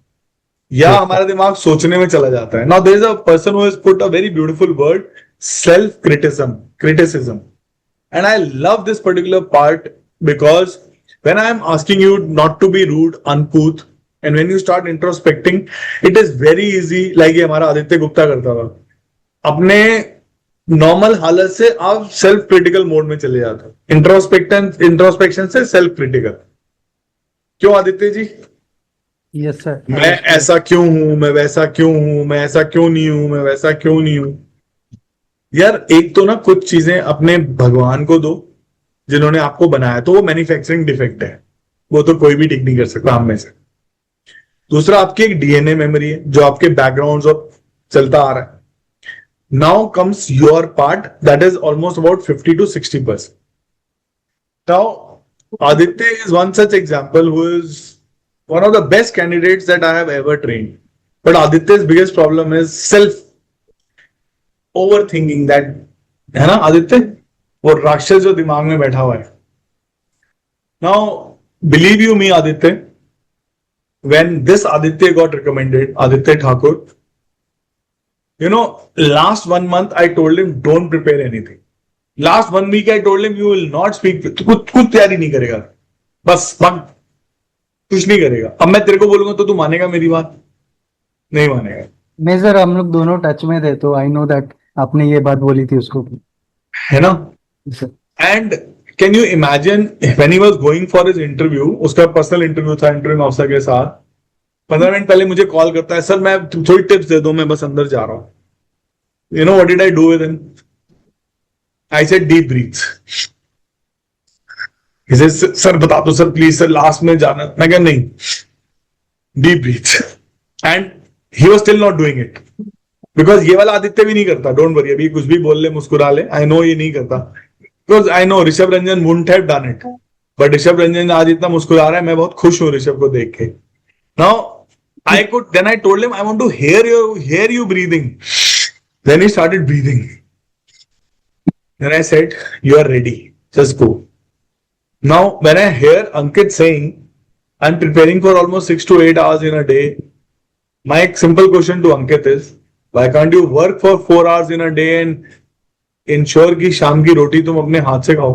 या हमारा दिमाग सोचने में चला जाता है. Now there is a person who has put a very beautiful word, criticism, and I love this particular part because when I am asking you not to be rude, uncouth, and when you start introspecting, it is very easy. Like ये हमारा आदित्य गुप्ता करता था, अपने normal हालत से आप self critical mode में चले जाते हो, इंट्रोस्पेक्शन से सेल्फ क्रिटिकल. क्यों आदित्य जी? Yes sir. मैं ऐसा क्यों हूं, मैं वैसा क्यों हूं, मैं ऐसा क्यों नहीं हूं, मैं वैसा क्यों नहीं हूं. यार एक तो ना कुछ चीजें अपने भगवान को दो जिन्होंने आपको बनाया, तो वो मैन्युफैक्चरिंग डिफेक्ट है, वो तो कोई भी ठीक नहीं कर सकता हम में से. दूसरा आपकी एक डीएनए मेमोरी है जो आपके बैकग्राउंड और चलता आ रहा है. Now comes your part, that is almost about 50 to 60%. Now, Aditya is one such example who is one of the best candidates that I have ever trained. But Aditya's biggest problem is overthinking that, है ना आदित्य? वो राक्षस जो दिमाग में बैठा हुआ है. Now, believe you me, Aditya, when this Aditya got recommended, Aditya Thakur, you know, last 1 month I told him don't prepare anything. Last 1 week I told him you will not speak. कुछ तैयारी नहीं करेगा, बस कुछ नहीं करेगा. अब मैं तेरे को बोलूंगा तो तू मानेगा मेरी बात? नहीं मानेगा. मैं सर हम लोग दोनों टच में थे, तो आई नो दैट आपने ये बात बोली थी उसको, है ना? And can you imagine when he was going for his interview, उसका पर्सनल इंटरव्यू था इंटरव्यू ऑफिसर के साथ, 15 मिनट पहले मुझे कॉल करता है, सर मैं थोड़ी टिप्स दे दो, मैं बस अंदर जा रहा हूं. You know what did I do with him? I said deep breath. He said sir बता दो सर प्लीज सर, लास्ट में जाना. मैं कहा नहीं, deep breath. And he was still not doing it because ये वाला आदित्य भी नहीं करता. डोंट वरी, अभी कुछ भी बोल ले, मुस्कुरा ले, आई नो ये नहीं करता, because I know Rishabh Ranjan wouldn't have done it. But Rishabh Ranjan आज इतना मुस्कुरा रहा है, मैं बहुत खुश हूं ऋषभ को देख के. Now, then I told him, I want to hear you breathing. Then he started breathing. Then I said, you are ready. Just go. Now, when I hear Ankit saying, I'm preparing for almost 6 to 8 hours in a day, my simple question to Ankit is, why can't you work for 4 hours in a day and ensure कि शाम की रोटी तुम अपने हाथ से खाओ,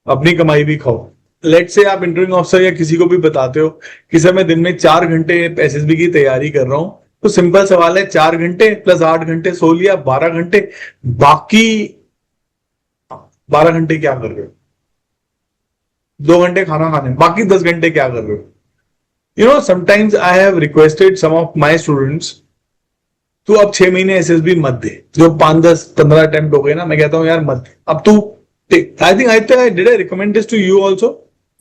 अपनी कमाई भी खाओ. लेट्स से आप इंटरव्यू ऑफिसर या किसी को भी बताते हो कि सर मैं दिन में 4 घंटे एसएसबी की तैयारी कर रहा हूं, तो सिंपल सवाल है, 4 घंटे प्लस 8 घंटे सो लिया, 12 घंटे, बाकी 12 घंटे क्या कर रहे हो? 2 घंटे खाना खाने, बाकी 10 घंटे क्या कर रहे हो? You know, sometimes I have requested some of my students, तू अब 6 महीने एसएसबी मत दे, जो 5, 10, 15 अटेम्प्ट हो गए ना, मैं कहता हूं यार मत, अब तू I think did I recommend this to you also?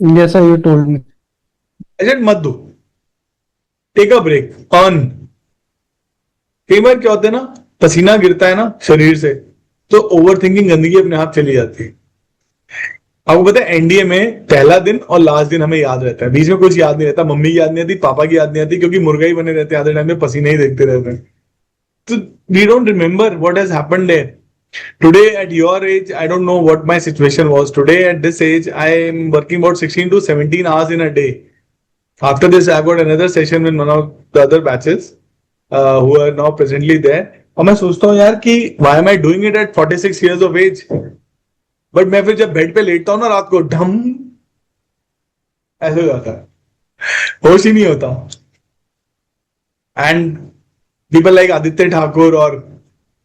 Yes sir, you told me. I said मत दो, टेक अ ब्रेक, ऑन. कई बार क्या होता है ना, पसीना गिरता है ना शरीर से, तो ओवर थिंकिंग गंदगी अपने आप चली जाती है. आपको पता है एनडीए में पहला दिन और लास्ट दिन हमें याद रहता है, बीच में कुछ याद नहीं रहता. मम्मी की याद नहीं आती, पापा की याद नहीं आती, क्योंकि मुर्गा ही बने रहते हैं आधे टाइम में, पसीने ही देखते रहते हैं. तो we don't remember what has happened there. Today at your age, I don't know what my situation was. Today at this age, I am working about 16 to 17 hours in a day. After this, I've got another session with one of the other batches who are now presently there. और मैं सोचता हूँ यार कि why am I doing it at 46 years of age? But मैं फिर जब bed पे लेटता हूँ ना रात को, ढम ऐसे हो जाता है, होश ही नहीं होता. And people like Aditya Thakur और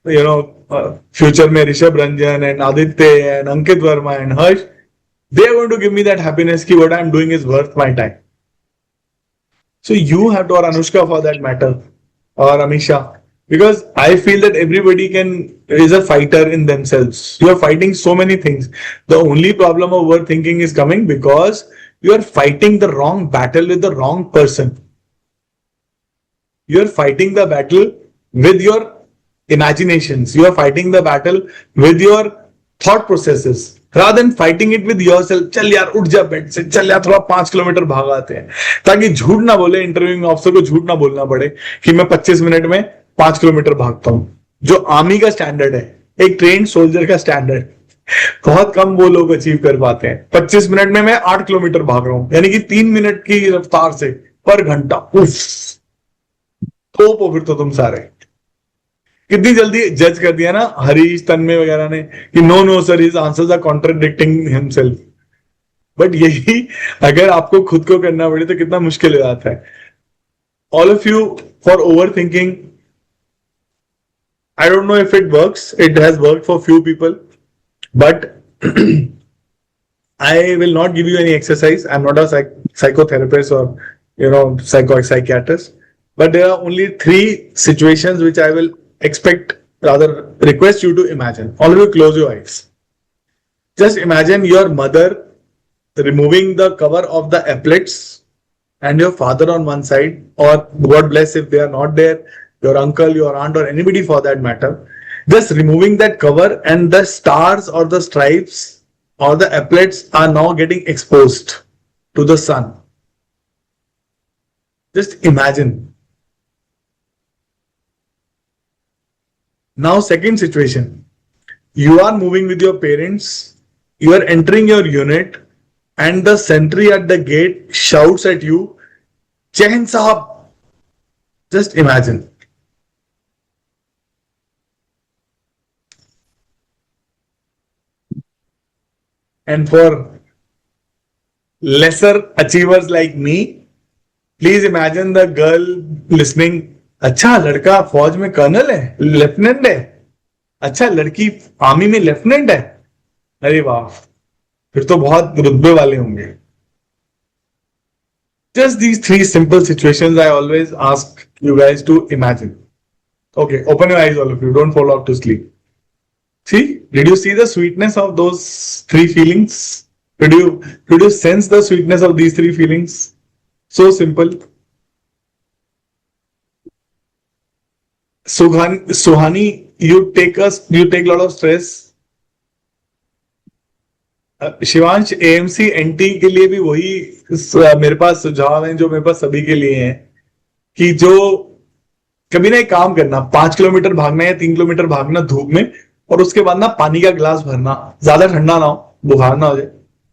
फ्यूचर में Rishabh Ranjan and Aditya and Ankit Verma and Harsh, they are going to give me that happiness ki what I am doing is worth my time. So you have to, or Anushka for that matter, or Amisha, because I feel that everybody is a fighter in themselves. You are fighting so many things. The only problem of overthinking is coming because you are fighting the wrong battle with the wrong person. You are fighting the battle with your imaginations. You are fighting the battle with your thought processes. Rather than fighting it with yourself, चल यार उठ जा bed से, चल यार थोड़ा 5 kilometre भाग आते हैं, ताकि झूठ ना बोले, इंटरव्यूइंग ऑफिसर को झूठ ना बोलना पड़े कि मैं 25 मिनट में 5 किलोमीटर भागता हूं, जो आर्मी का स्टैंडर्ड है, एक ट्रेन सोल्जर का स्टैंडर्ड. बहुत कम वो लोग अचीव कर पाते हैं. 25 मिनट में मैं 8 किलोमीटर भाग रहा हूं, यानी कि 3 मिनट की रफ्तार से पर घंटा. तो फिर तो तुम सारे कितनी जल्दी जज कर दिया ना हरीश तन्मय वगैरह ने कि no sir, his answers are contradicting himself. But यही अगर आपको खुद को करना पड़े तो कितना मुश्किल हो जाता है. All of you for over thinking, I don't know if it works. It has worked for few people, but I will not give you any exercise. I'm not a psychotherapist or psychiatrist, but there are only 3 situations which I will request you to imagine. All of you close your eyes. Just imagine your mother removing the cover of the applets and your father on one side, or God bless if they are not there, your uncle, your aunt, or anybody for that matter, just removing that cover, and the stars or the stripes or the applets are now getting exposed to the sun. Just imagine. Now, second situation, you are moving with your parents, you are entering your unit, and the sentry at the gate shouts at you, "Chain Sahab." Just imagine. And for lesser achievers like me, please imagine the girl listening. अच्छा लड़का फौज में colonel है, lieutenant है. अच्छा लड़की army में lieutenant है. अरे वाह, फिर तो बहुत रुतबे वाले होंगे. Just these 3 simple situations I always ask you guys to imagine. Okay, open your eyes all of you. Don't fall off to sleep. See, did you see the sweetness of those 3 feelings? Did you sense the sweetness of these 3 feelings? So simple. Suhani, you take a lot of stress. Shivansh, AMC NT के लिए भी वही मेरे पास सुझाव हैं जो मेरे पास सभी के लिए हैं, कि जो कभी ना एक काम करना, 5 किलोमीटर भागना या 3 किलोमीटर भागना धूप में, और उसके बाद ना पानी का गिलास भरना, ज्यादा ठंडा ना हो, बुखार ना हो जाए,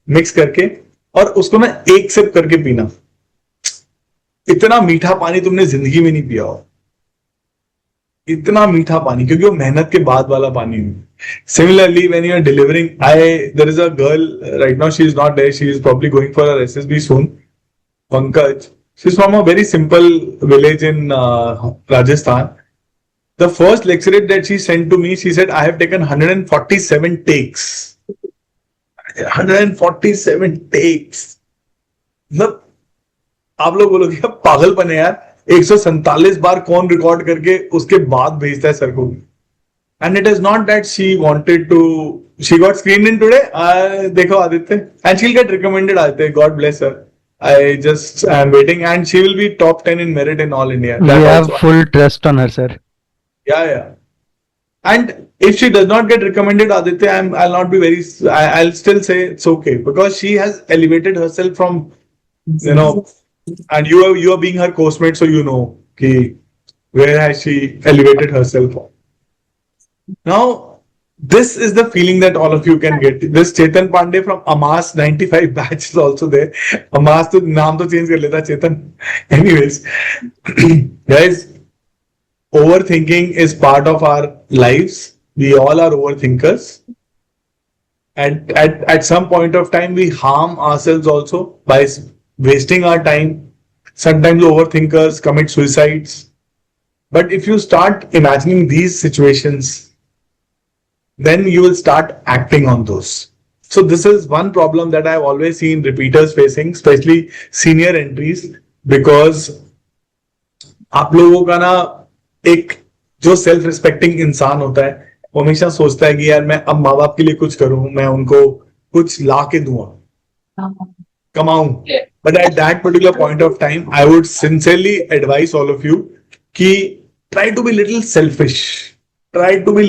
मिक्स करके, और उसको ना 1 सिप करके पीना. इतना मीठा पानी तुमने जिंदगी में नहीं पिया हो, इतना मीठा पानी, क्योंकि वो मेहनत के बाद वाला पानी है. Similarly, when you are delivering, there is a girl right now, she is not there, she is probably going for her SSB soon, Pankaj. She's from a very simple village in Rajasthan. The first lecturate that she sent to me, she said, I have taken 147 takes. 147 takes. मतलब आप लोग बोलोगे पागलपन है यार, 147 बार कौन record करके उसके बाद भेजता है सर को. And it is not that she wanted to, she got screened in today. देखो Aditya, and she'll get recommended. Aditya, God bless her. I just am waiting, and she will be top 10 in merit in all India. We have full trust on her, sir. Yeah. And if she does not get recommended, Aditya, I'll not be very, I'll still say it's okay, because she has elevated herself from, and you are being her coursemate, so you know where has she elevated herself from. Now, this is the feeling that all of you can get. This Chetan Pandey from Amas 95 batch is also there. Amas to naam to change kar leta Chetan. Anyways, guys, overthinking is part of our lives. We all are overthinkers. At some point of time, we harm ourselves also by wasting our time. Sometimes overthinkers commit suicides. But if you start imagining these situations, then you will start acting on those. So this is one problem that I've always seen repeaters facing, especially senior entries, because आप लोगों का ना एक जो self respecting इंसान होता है वो हमेशा सोचता है कि यार मैं अब माँ बाप के लिए कुछ करूं, मैं उनको कुछ ला के दूंगा, कमाऊं. But at that particular point of time, I would sincerely advise all of you कि try to be little selfish, try to be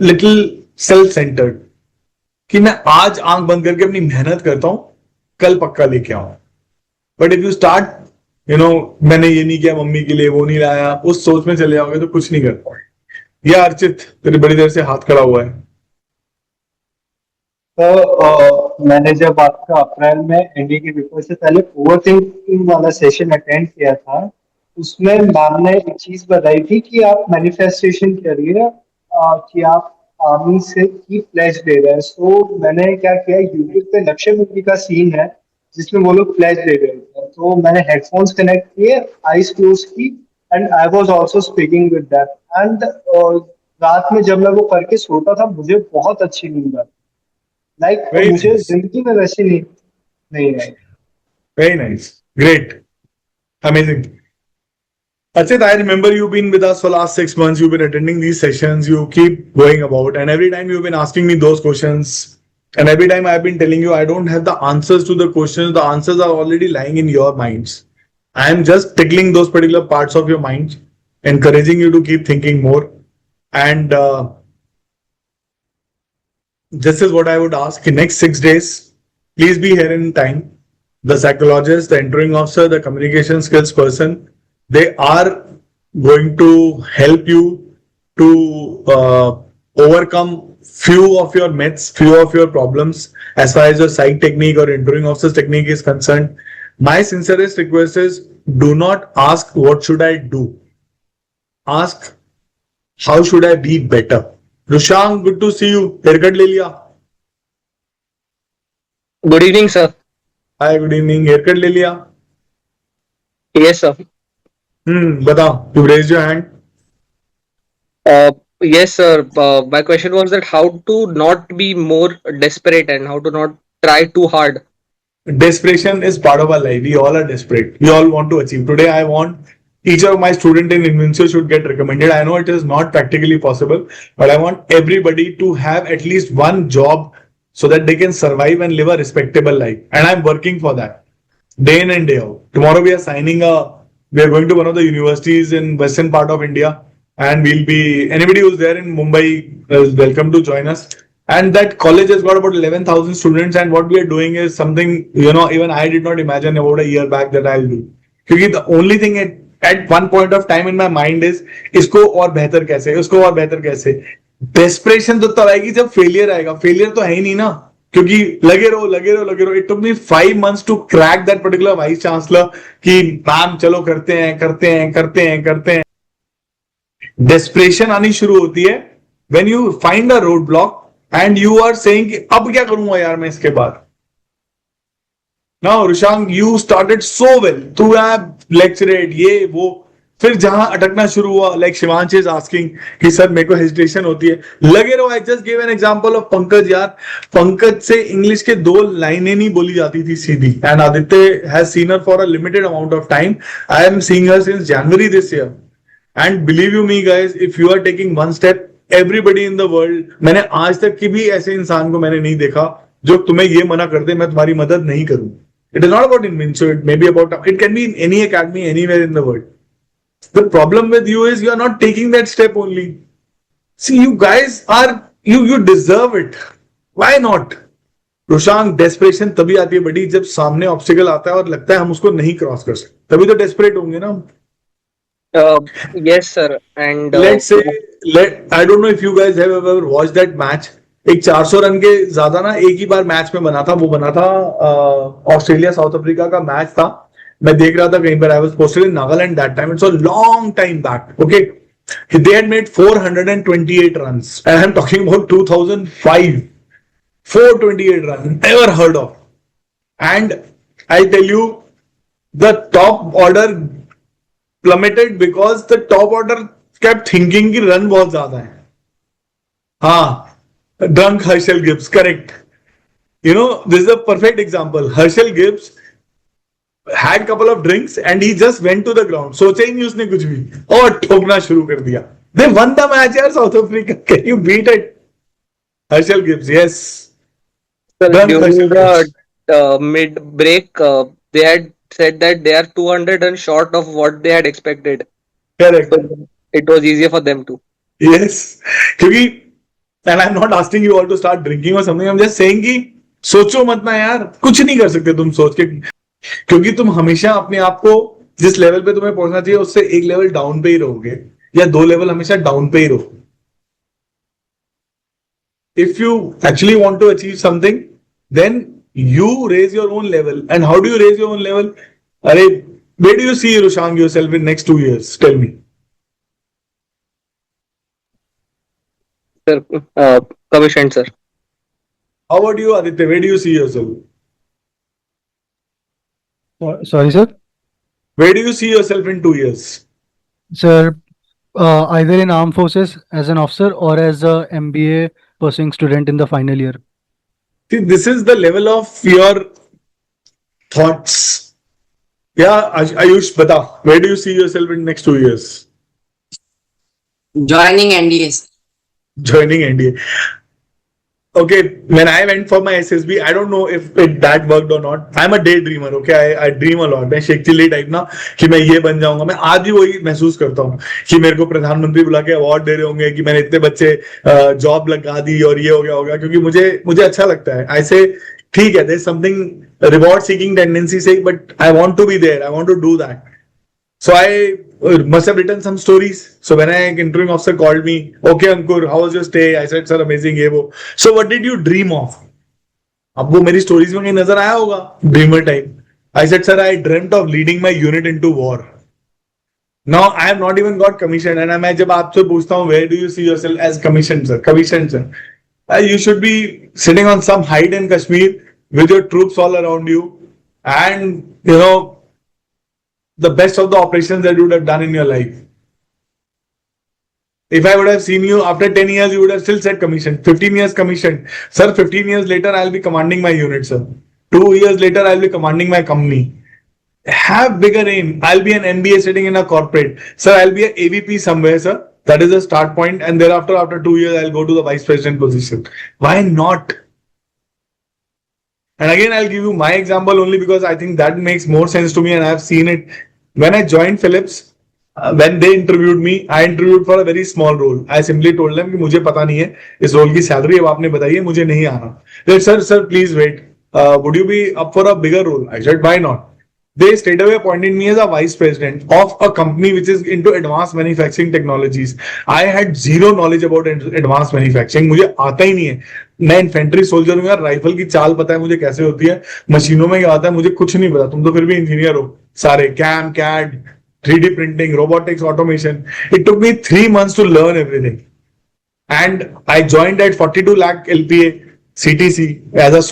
little self-centered, कि मैं आज आंख बंद करके अपनी मेहनत करता हूं, कल पक्का लेके आऊं. बट इफ यू स्टार्ट मैंने ये नहीं किया मम्मी के लिए, वो नहीं लाया, उस सोच में चले जाओगे तो कुछ नहीं कर पाओगे. या अर्चित, तेरे बड़ी देर से हाथ खड़ा हुआ है. तो मैंने जब आपका अप्रैल में एनडी के पेपर से पहले ओवरथिंकिंग वाला सेशन अटेंड किया था, उसमें मैम ने एक चीज बताई थी कि आप मैनिफेस्टेशन करिए कि आप आर्मी से की प्लेज दे रहे हैं. तो मैंने क्या किया, यूट्यूब पे लक्ष्य मूवी का सीन है जिसमें वो लोग प्लेज दे रहे थे. तो मैंने हेडफोन्स कनेक्ट किए, आईज क्लोज की, and I was also speaking with that. And रात में जब मैं वो करके सोता था मुझे बहुत अच्छी नींद आती. लाइक मुझे जिंदगी में वैसी नींद नहीं आई. Very nice, great, amazing. Achit, I remember you've been with us for last 6 months. You've been attending these sessions. You keep going about, and every time you've been asking me those questions, and every time I've been telling you I don't have the answers to the questions. The answers are already lying in your minds. I am just tickling those particular parts of your mind, encouraging you to keep thinking more. And this is what I would ask. In next 6 days, please be here in time. The psychologist, the entering officer, the communication skills person, they are going to help you to overcome few of your myths, few of your problems as far as your psych technique or entering officer's technique is concerned. My sincerest request is, do not ask what should I do. Ask how should I be better. Rushang, good to see you. Haircut le liya? Good evening, sir. Hi, good evening. Haircut le liya? Yes, sir. बताओ. You raised your hand. Yes, sir. My question was that how to not be more desperate and how to not try too hard. Desperation is part of our life. We all are desperate. We all want to achieve. Today, I want each of my student in Invincible should get recommended. I know it is not practically possible, but I want everybody to have at least one job so that they can survive and live a respectable life. And I'm working for that day in and day out. Tomorrow we are going to one of the universities in western part of India, and anybody who's there in Mumbai is welcome to join us. And that college has got about 11,000 students, and what we are doing is something, even I did not imagine about a year back that I'll do. Because the only thing at one point of time in my mind is, isko aur behtar kaise, usko aur behtar kaise. Desperation तो तब आएगी जब failure आएगा. Failure तो है ही नहीं ना, क्योंकि लगे रहो. It took me 5 months to crack that particular vice chancellor कि मैम चलो करते हैं. Desperation आनी शुरू होती है when you find a roadblock and you are saying कि अब क्या करूंगा यार मैं इसके बाद. Now Rushang, you started so well. तू lecturate ये वो, फिर जहां अटकना शुरू हुआ, like Shivansh is asking कि सर मेरे को हेजिटेशन होती है, लगे रहो. I just gave an example of Pankaj यार. पंकज से इंग्लिश के 2 लाइनें नहीं बोली जाती थी सीधी, and Aditya has seen her for a limited amount of time. I am seeing her since January this year, and believe you me guys, if you are taking one step, everybody in the world, मैंने आज तक की भी ऐसे इंसान को मैंने नहीं देखा जो तुम्हें ये मना कर दे मैं तुम्हारी मदद नहीं करूं. It is not about Invincible, it may be about, it can be in any academy anywhere in the world. The problem with you is you are not taking that step only. See, you guys are, you deserve it. Why not? Rushang, desperation तभी आती है बड़ी जब सामने obstacle आता है और लगता है हम उसको नहीं क्रॉस कर सकते, तभी तो डेस्परेट होंगे ना. Yes, sir. And Let's say, I don't know if you guys have ever watched that match. एक 400 रन के ज्यादा ना एक ही बार मैच में बना था, वो बना था ऑस्ट्रेलिया साउथ अफ्रीका का मैच था. मैं देख रहा था कहीं पर. I was posted in Nagaland that time. It's a long time back. Okay, they had made 428 runs, and I'm talking about 2005. 428 runs, never heard of. And I tell you, the top order plummeted because the top order kept thinking कि run बहुत ज्यादा है. हाँ, drunk Herschel Gibbs, correct. You know, this is a perfect example. Herschel Gibbs had couple of drinks and he just went to the ground. सोचा ही नहीं उसने कुछ भी और ठोकना शुरू कर दिया. They won the match, यार, South Africa. Can you beat it? Herschel Gibbs, yes. during the mid break, they had said that they are 200 runs short of what they had expected. Correct. So it was easier for them too. Yes. क्योंकि, and I'm not asking you all to start drinking or something. I'm just saying कि सोचो मत ना यार, कुछ नहीं कर सकते तुम सोच के, क्योंकि तुम हमेशा अपने आप को जिस लेवल पे तुम्हें पहुंचना चाहिए उससे एक लेवल डाउन पे ही रहोगे, या 2 लेवल हमेशा डाउन पे ही रहो. If you actually want to achieve something, then you raise your own level. And how do you raise your own level? Arey, where do you see Rushang yourself in next 2 years? Tell me. Sir, commissioned, sir. How about you, Aditya? Where do you see yourself? Sorry, sir. Where do you see yourself in 2 years? Sir, either in armed forces as an officer or as a MBA pursuing student in the final year. See, this is the level of your thoughts. Yeah, Ayush, bata, where do you see yourself in next 2 years? Joining NDA. Joining NDA. Okay, when I went for my SSB, I don't know if that worked or not. I'm a daydreamer, okay? I dream a lot. मैं Sheikh chilli type ना कि मैं ये बन जाऊंगा. मैं आज भी वही महसूस करता हूँ कि मेरे को प्रधानमंत्री बुला के अवार्ड दे रहे होंगे कि मैंने इतने बच्चे जॉब लगा दी और ये हो गया होगा, क्योंकि मुझे अच्छा लगता है. ऐसे ठीक है, there's something reward seeking tendency say, but I want to be there. I want to do that. So I must have written some stories. So when an interviewing officer called me, okay Ankur, how was your stay? I said, sir, amazing, ये वो. So what did you dream of? अब वो मेरी stories में कहीं नजर आया होगा, dreamer type. I said, sir, I dreamt of leading my unit into war. Now I have not even got commissioned, and मैं जब आपसे पूछता हूँ, where do you see yourself as commissioned, sir? Commissioned, sir. You should be sitting on some height in Kashmir with your troops all around you, and you know, the best of the operations that you would have done in your life. If I would have seen you after 10 years, you would have still said commissioned. 15 years commissioned. Sir, 15 years later, I'll be commanding my unit, sir. 2 years later, I'll be commanding my company. Have bigger aim. I'll be an MBA sitting in a corporate. Sir, I'll be an AVP somewhere, sir. That is the start point. And thereafter, after 2 years, I'll go to the vice president position. Why not? And again, I'll give you my example only because I think that makes more sense to me and I've seen it. When I joined Philips, when they interviewed me, I interviewed for a very small role. I simply told them कि मुझे पता नहीं है इस role की salary, अब आपने बताइए, मुझे नहीं आना. They said, sir, please wait. Would you be up for a bigger role? I said, why not? They straight away appointed me as a vice president of a company which is into advanced manufacturing technologies. I had zero knowledge about advanced manufacturing. मुझे आता ही नहीं है. मैं infantry soldier हूँ यार, rifle की चाल पता है मुझे कैसे होती है, मशीनों में क्या आता है मुझे कुछ नहीं पता. तुम तो फिर भी इंजीनियर हो सारे. CAM, CAD, 3D printing, robotics, automation. It took me 3 months to learn everything. And I joined at 42 lakh LPA CTC as a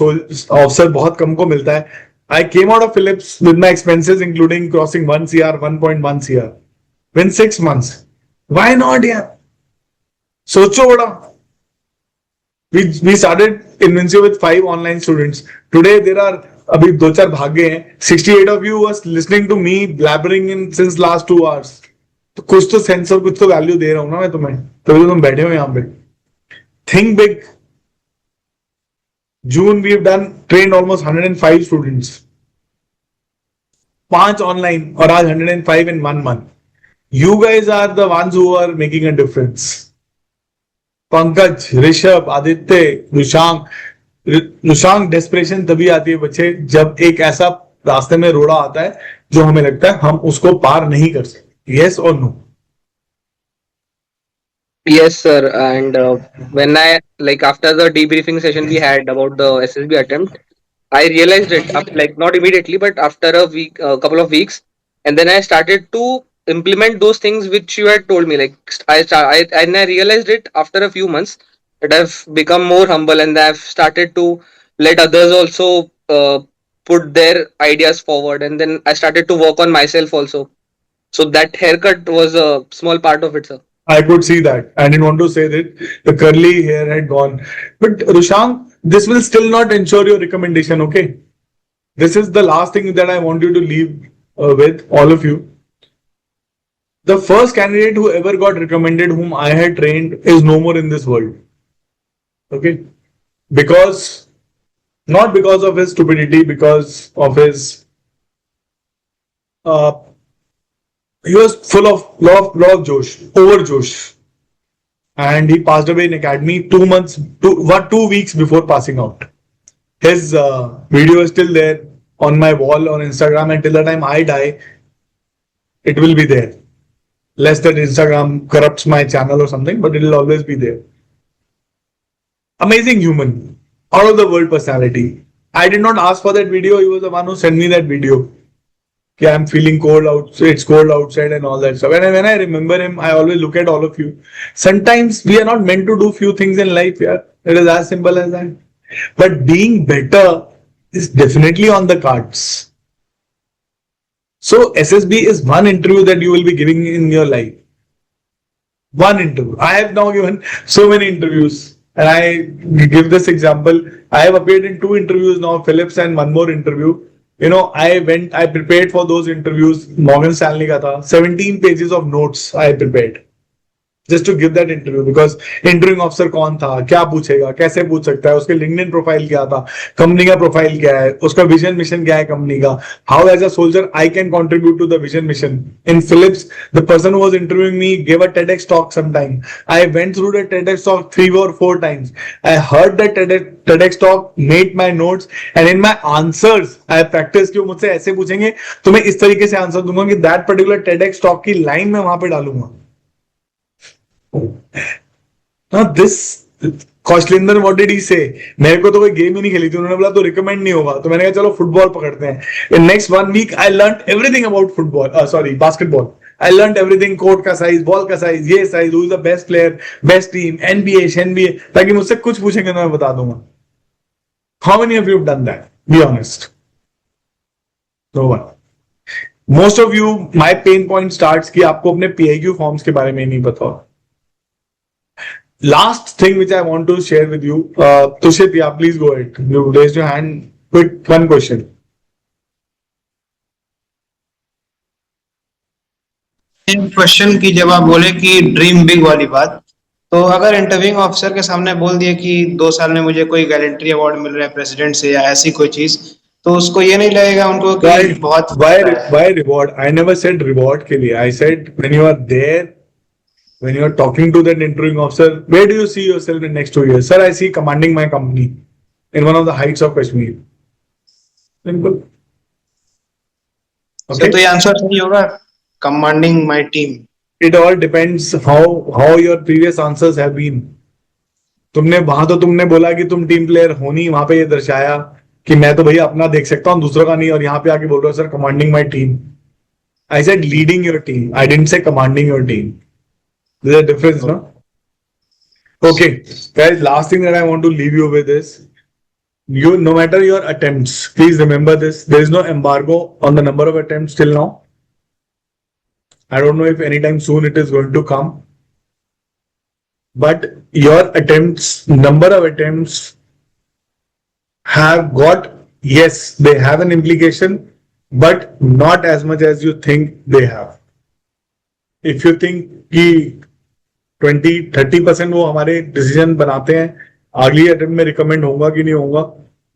officer. बहुत कम को मिलता है. I came out of Philips with my expenses including crossing 1 CR, 1.1 CR within 6 months. Why not, यार? सोचो बड़ा. We started Invencio with 5 online students. Today there are अभी 2-4 भाग गए हैं. 68 of you was listening to me blabbering in since last 2 hours. तो कुछ तो सेंस और कुछ तो वैल्यू दे रहा हूं ना मैं तुम्हें, तभी तो तुम बैठे हो यहाँ पे. Think big. June we've trained almost 105 students. 5 online और आज 105 in 1 month. You guys are the ones who are making a difference. Pankaj, Rishabh, Aditya, Rushank, desperation तभी आती है बच्चे जब एक ऐसा रास्ते में रोड़ा आता है जो हमें लगता है हम उसको पार नहीं कर सकते. Yes or no? Yes, sir. And when I like after the debriefing session we had about the SSB attempt, I realized it like not immediately, but after a week, a couple of weeks, and then I started to implement those things which you had told me. Like I realized it after a few months that I've become more humble and I've started to let others also put their ideas forward, and then I started to work on myself also. So that haircut was a small part of it, sir. I could see that. I didn't want to say that the curly hair had gone. But Rushang, this will still not ensure your recommendation, okay? This is the last thing that I want you to leave with, all of you. The first candidate who ever got recommended, whom I had trained, is no more in this world. Okay? Because, not because of his stupidity, because of his he was full of lot of Josh, over Josh, and he passed away in academy 2 weeks before passing out. His video is still there on my wall on Instagram, and till the time I die, it will be there. Lest that Instagram corrupts my channel or something, but it will always be there. Amazing human, out of the world personality. I did not ask for that video. He was the one who sent me that video. Okay, I'm feeling cold outside, it's cold outside and all that stuff. And when I remember him, I always look at all of you. Sometimes we are not meant to do few things in life, yeah. It is as simple as that. But being better is definitely on the cards. So SSB is one interview that you will be giving in your life. One interview. I have now given so many interviews. And I give this example. I have appeared in 2 interviews now, Philips and one more interview. You know, I prepared for those interviews. Morgan Stanley ka tha. 17 pages of notes I prepared just to give that interview, because interviewing officer कौन था, क्या पूछेगा, कैसे पूछ सकता है, उसके LinkedIn profile क्या था, कंपनी का प्रोफाइल क्या है, उसका विजन मिशन क्या है कंपनी का, how as a soldier I can contribute to the vision mission. In Philips, the person who was interviewing me gave a TEDx talk sometime. I went through the TEDx talk 3 or 4 times. I heard the TEDx talk, made my notes, and in my answers I practiced. कि वो मुझसे ऐसे पूछेंगे तो मैं इस तरीके से आंसर दूंगा कि that particular TEDx talk की लाइन मैं वहां पे डालूंगा. Now this Kaushalendra, what did he say? मेरे को तो कोई गेम ही नहीं खेली थी, उन्होंने बोला तो रिकमेंड नहीं होगा, तो मैंने कहा चलो फुटबॉल पकड़ते हैं. In next 1 week I learned everything about football. Basketball. I learned everything, court का साइज, बॉल का साइज, ये size, who is the best player, best team, NBA, ताकि मुझसे कुछ पूछेंगे तो मैं बता दूंगा. How many of you have done that? Be honest. No one. Most of you, my pain point starts कि आपको अपने PIQ forms के बारे में नहीं पता. Last thing which I want to share with you, Tushit, yeah, please go ahead. You raised your hand. Quick, one question. Question की जब आप बोले कि ड्रीम बिग वाली बात, तो अगर इंटरव्यूइंग ऑफिसर के सामने बोल दिए कि 2 साल में मुझे कोई गैलेंट्री अवार्ड मिल रहा है प्रेसिडेंट से या ऐसी कोई चीज, तो उसको ये नहीं लगेगा उनको कि बहुत why reward? I never said reward के लिए. I said when you are there, when you are talking to that interviewing officer, where do you see yourself in next 2 years? Sir, I see commanding my company in one of the heights of Kashmir. Simple. Okay. तो ये answer सही होगा, commanding my team. It all depends how your previous answers have been. तुमने वहां तो तुमने बोला कि तुम टीम प्लेयर हो नहीं, वहां पे ये दर्शाया कि मैं तो भैया अपना देख सकता हूँ दूसरों का नहीं, और यहाँ पे आके बोल रहे हो sir commanding my team. I said leading your team. I didn't say commanding your team. There's a difference, no? Okay, guys, last thing that I want to leave you with is, no matter your attempts, please remember this, there is no embargo on the number of attempts till now. I don't know if anytime soon it is going to come. But your attempts, number of attempts have got, yes, they have an implication, but not as much as you think they have. If you think कि 20-30% वो हमारे decision बनाते हैं, अगली attempt में recommend होगा कि नहीं होगा,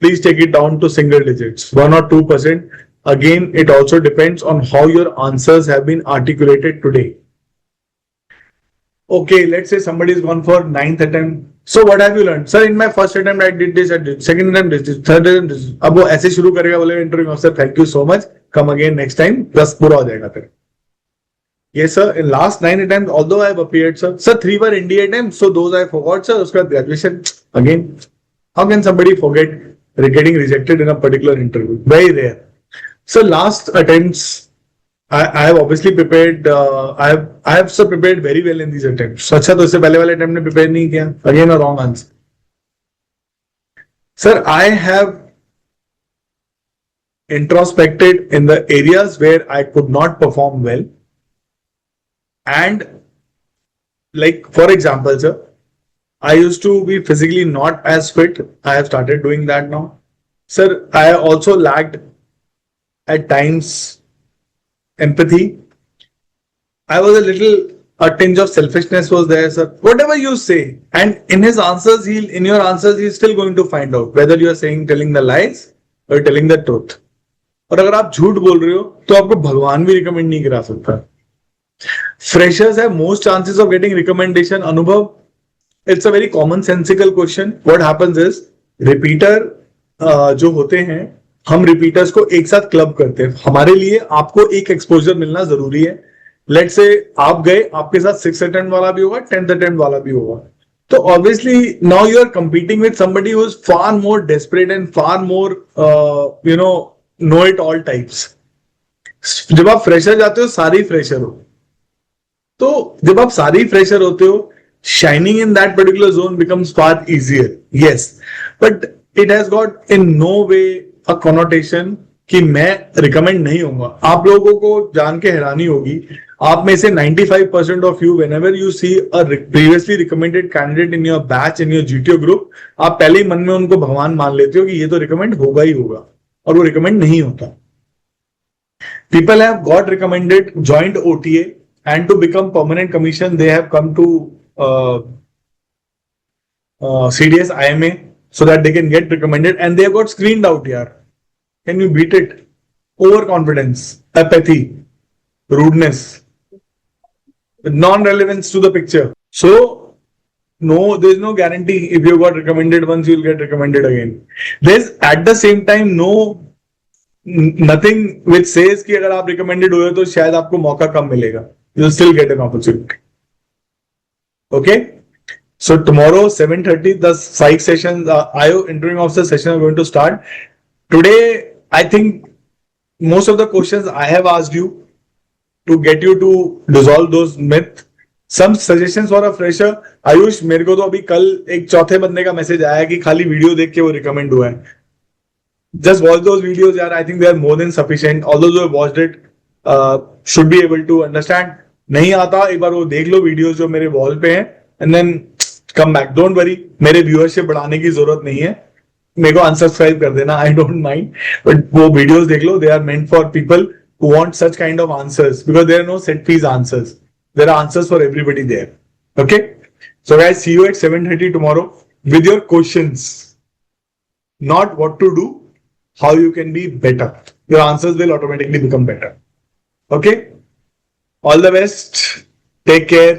please take it down to single digits, 1 or 2%. Again, it also depends on how your answers have been articulated today. Okay, let's say somebody has gone for 9th attempt. So what have you learned? Sir, in my first attempt I did this, I did second attempt this, third attempt this. अब वो ऐसे शुरू करेगा, बोले interview officer thank you so much, come again next time, बस पूरा हो जाएगा फिर. Yes, sir. In last 9 attempts, although I have appeared, sir. Sir, 3 were NDA attempts, so those I forgot, sir. Uska graduation, again, how can somebody forget getting rejected in a particular interview? Very rare. So last attempts, I have obviously prepared, I have sir prepared very well in these attempts. So अच्छा तो इससे पहले वाले attempt ने prepare नहीं किया. Again a wrong answer. Sir, I have introspected in the areas where I could not perform well. And like, for example, sir, I used to be physically not as fit. I have started doing that now. Sir, I also lacked at times empathy. I was a tinge of selfishness was there, sir. Whatever you say, and in his answers, in your answers, he's still going to find out whether you are telling the lies or telling the truth. और अगर आप झूठ बोल रहे हो तो आपको भगवान भी रिकमेंड नहीं करा सकता. Freshers have most chances of getting recommendation. Anubhav, it's a very commonsensical question. What happens is repeater जो होते हैं, हम रिपीटर्स को एक साथ क्लब करते हैं. हमारे लिए आपको एक एक्सपोजर मिलना जरूरी है. लेट्स से आप गए, आपके साथ 6th अटेम्प्ट वाला भी होगा, 10th अटेम्प्ट वाला भी होगा. तो obviously now you are competing with somebody who is far more desperate and far more know it all types. जब आप फ्रेशर जाते हो, सारे फ्रेशर हो, तो जब आप सारे फ्रेशर होते हो, shining in that particular zone becomes far easier. Yes, but it has got in no way a connotation कि मैं रिकमेंड नहीं होऊंगा. आप लोगों को जान के हैरानी होगी, आप में से 95% of you, whenever you see a previously recommended candidate in your batch, in your GTO group, आप पहले ही मन में उनको भगवान मान लेते हो कि ये तो रिकमेंड होगा ही होगा, और वो रिकमेंड नहीं होता. People have got recommended, joined OTA, and to become permanent commission, they have come to CDS IMA so that they can get recommended, and they have got screened out here. Can you beat it? Overconfidence, apathy, rudeness, non-relevance to the picture. So, no, there's no guarantee if you got recommended once, you'll get recommended again. There's at the same time nothing which says कि अगर आप recommended हुए तो शायद आपको मौका कम मिलेगा. You'll still get an opportunity. Okay? So tomorrow 7:30, the psych sessions, IO interviewing officer session are going to start. Today, I think most of the questions I have asked you to get you to dissolve those myths. Some suggestions for a fresher. Ayush, मेरे को तो अभी कल एक चौथे बंदे का message आया कि खाली वीडियो देख के वो रिकमेंड हुआ है. Just watch those videos, यार. I think they are more than sufficient. All those who have watched it should be able to understand. नहीं आता, एक बार वो देख लो वीडियोस जो मेरे वॉल पे हैं, and then come back. Don't worry, मेरे व्यूअरशिप बढ़ाने की जरूरत नहीं है. मेरे को अनसब्सक्राइब कर देना, I don't mind. But वो वीडियोस देख लो. They are meant for people who want such kind of answers, because there are no set fees answers. There are answers for everybody there. Okay? So guys, see you at 7:30 tomorrow with your questions. Not what to do, how you can be better. Your answers will automatically become better. Okay? All the best. Take care.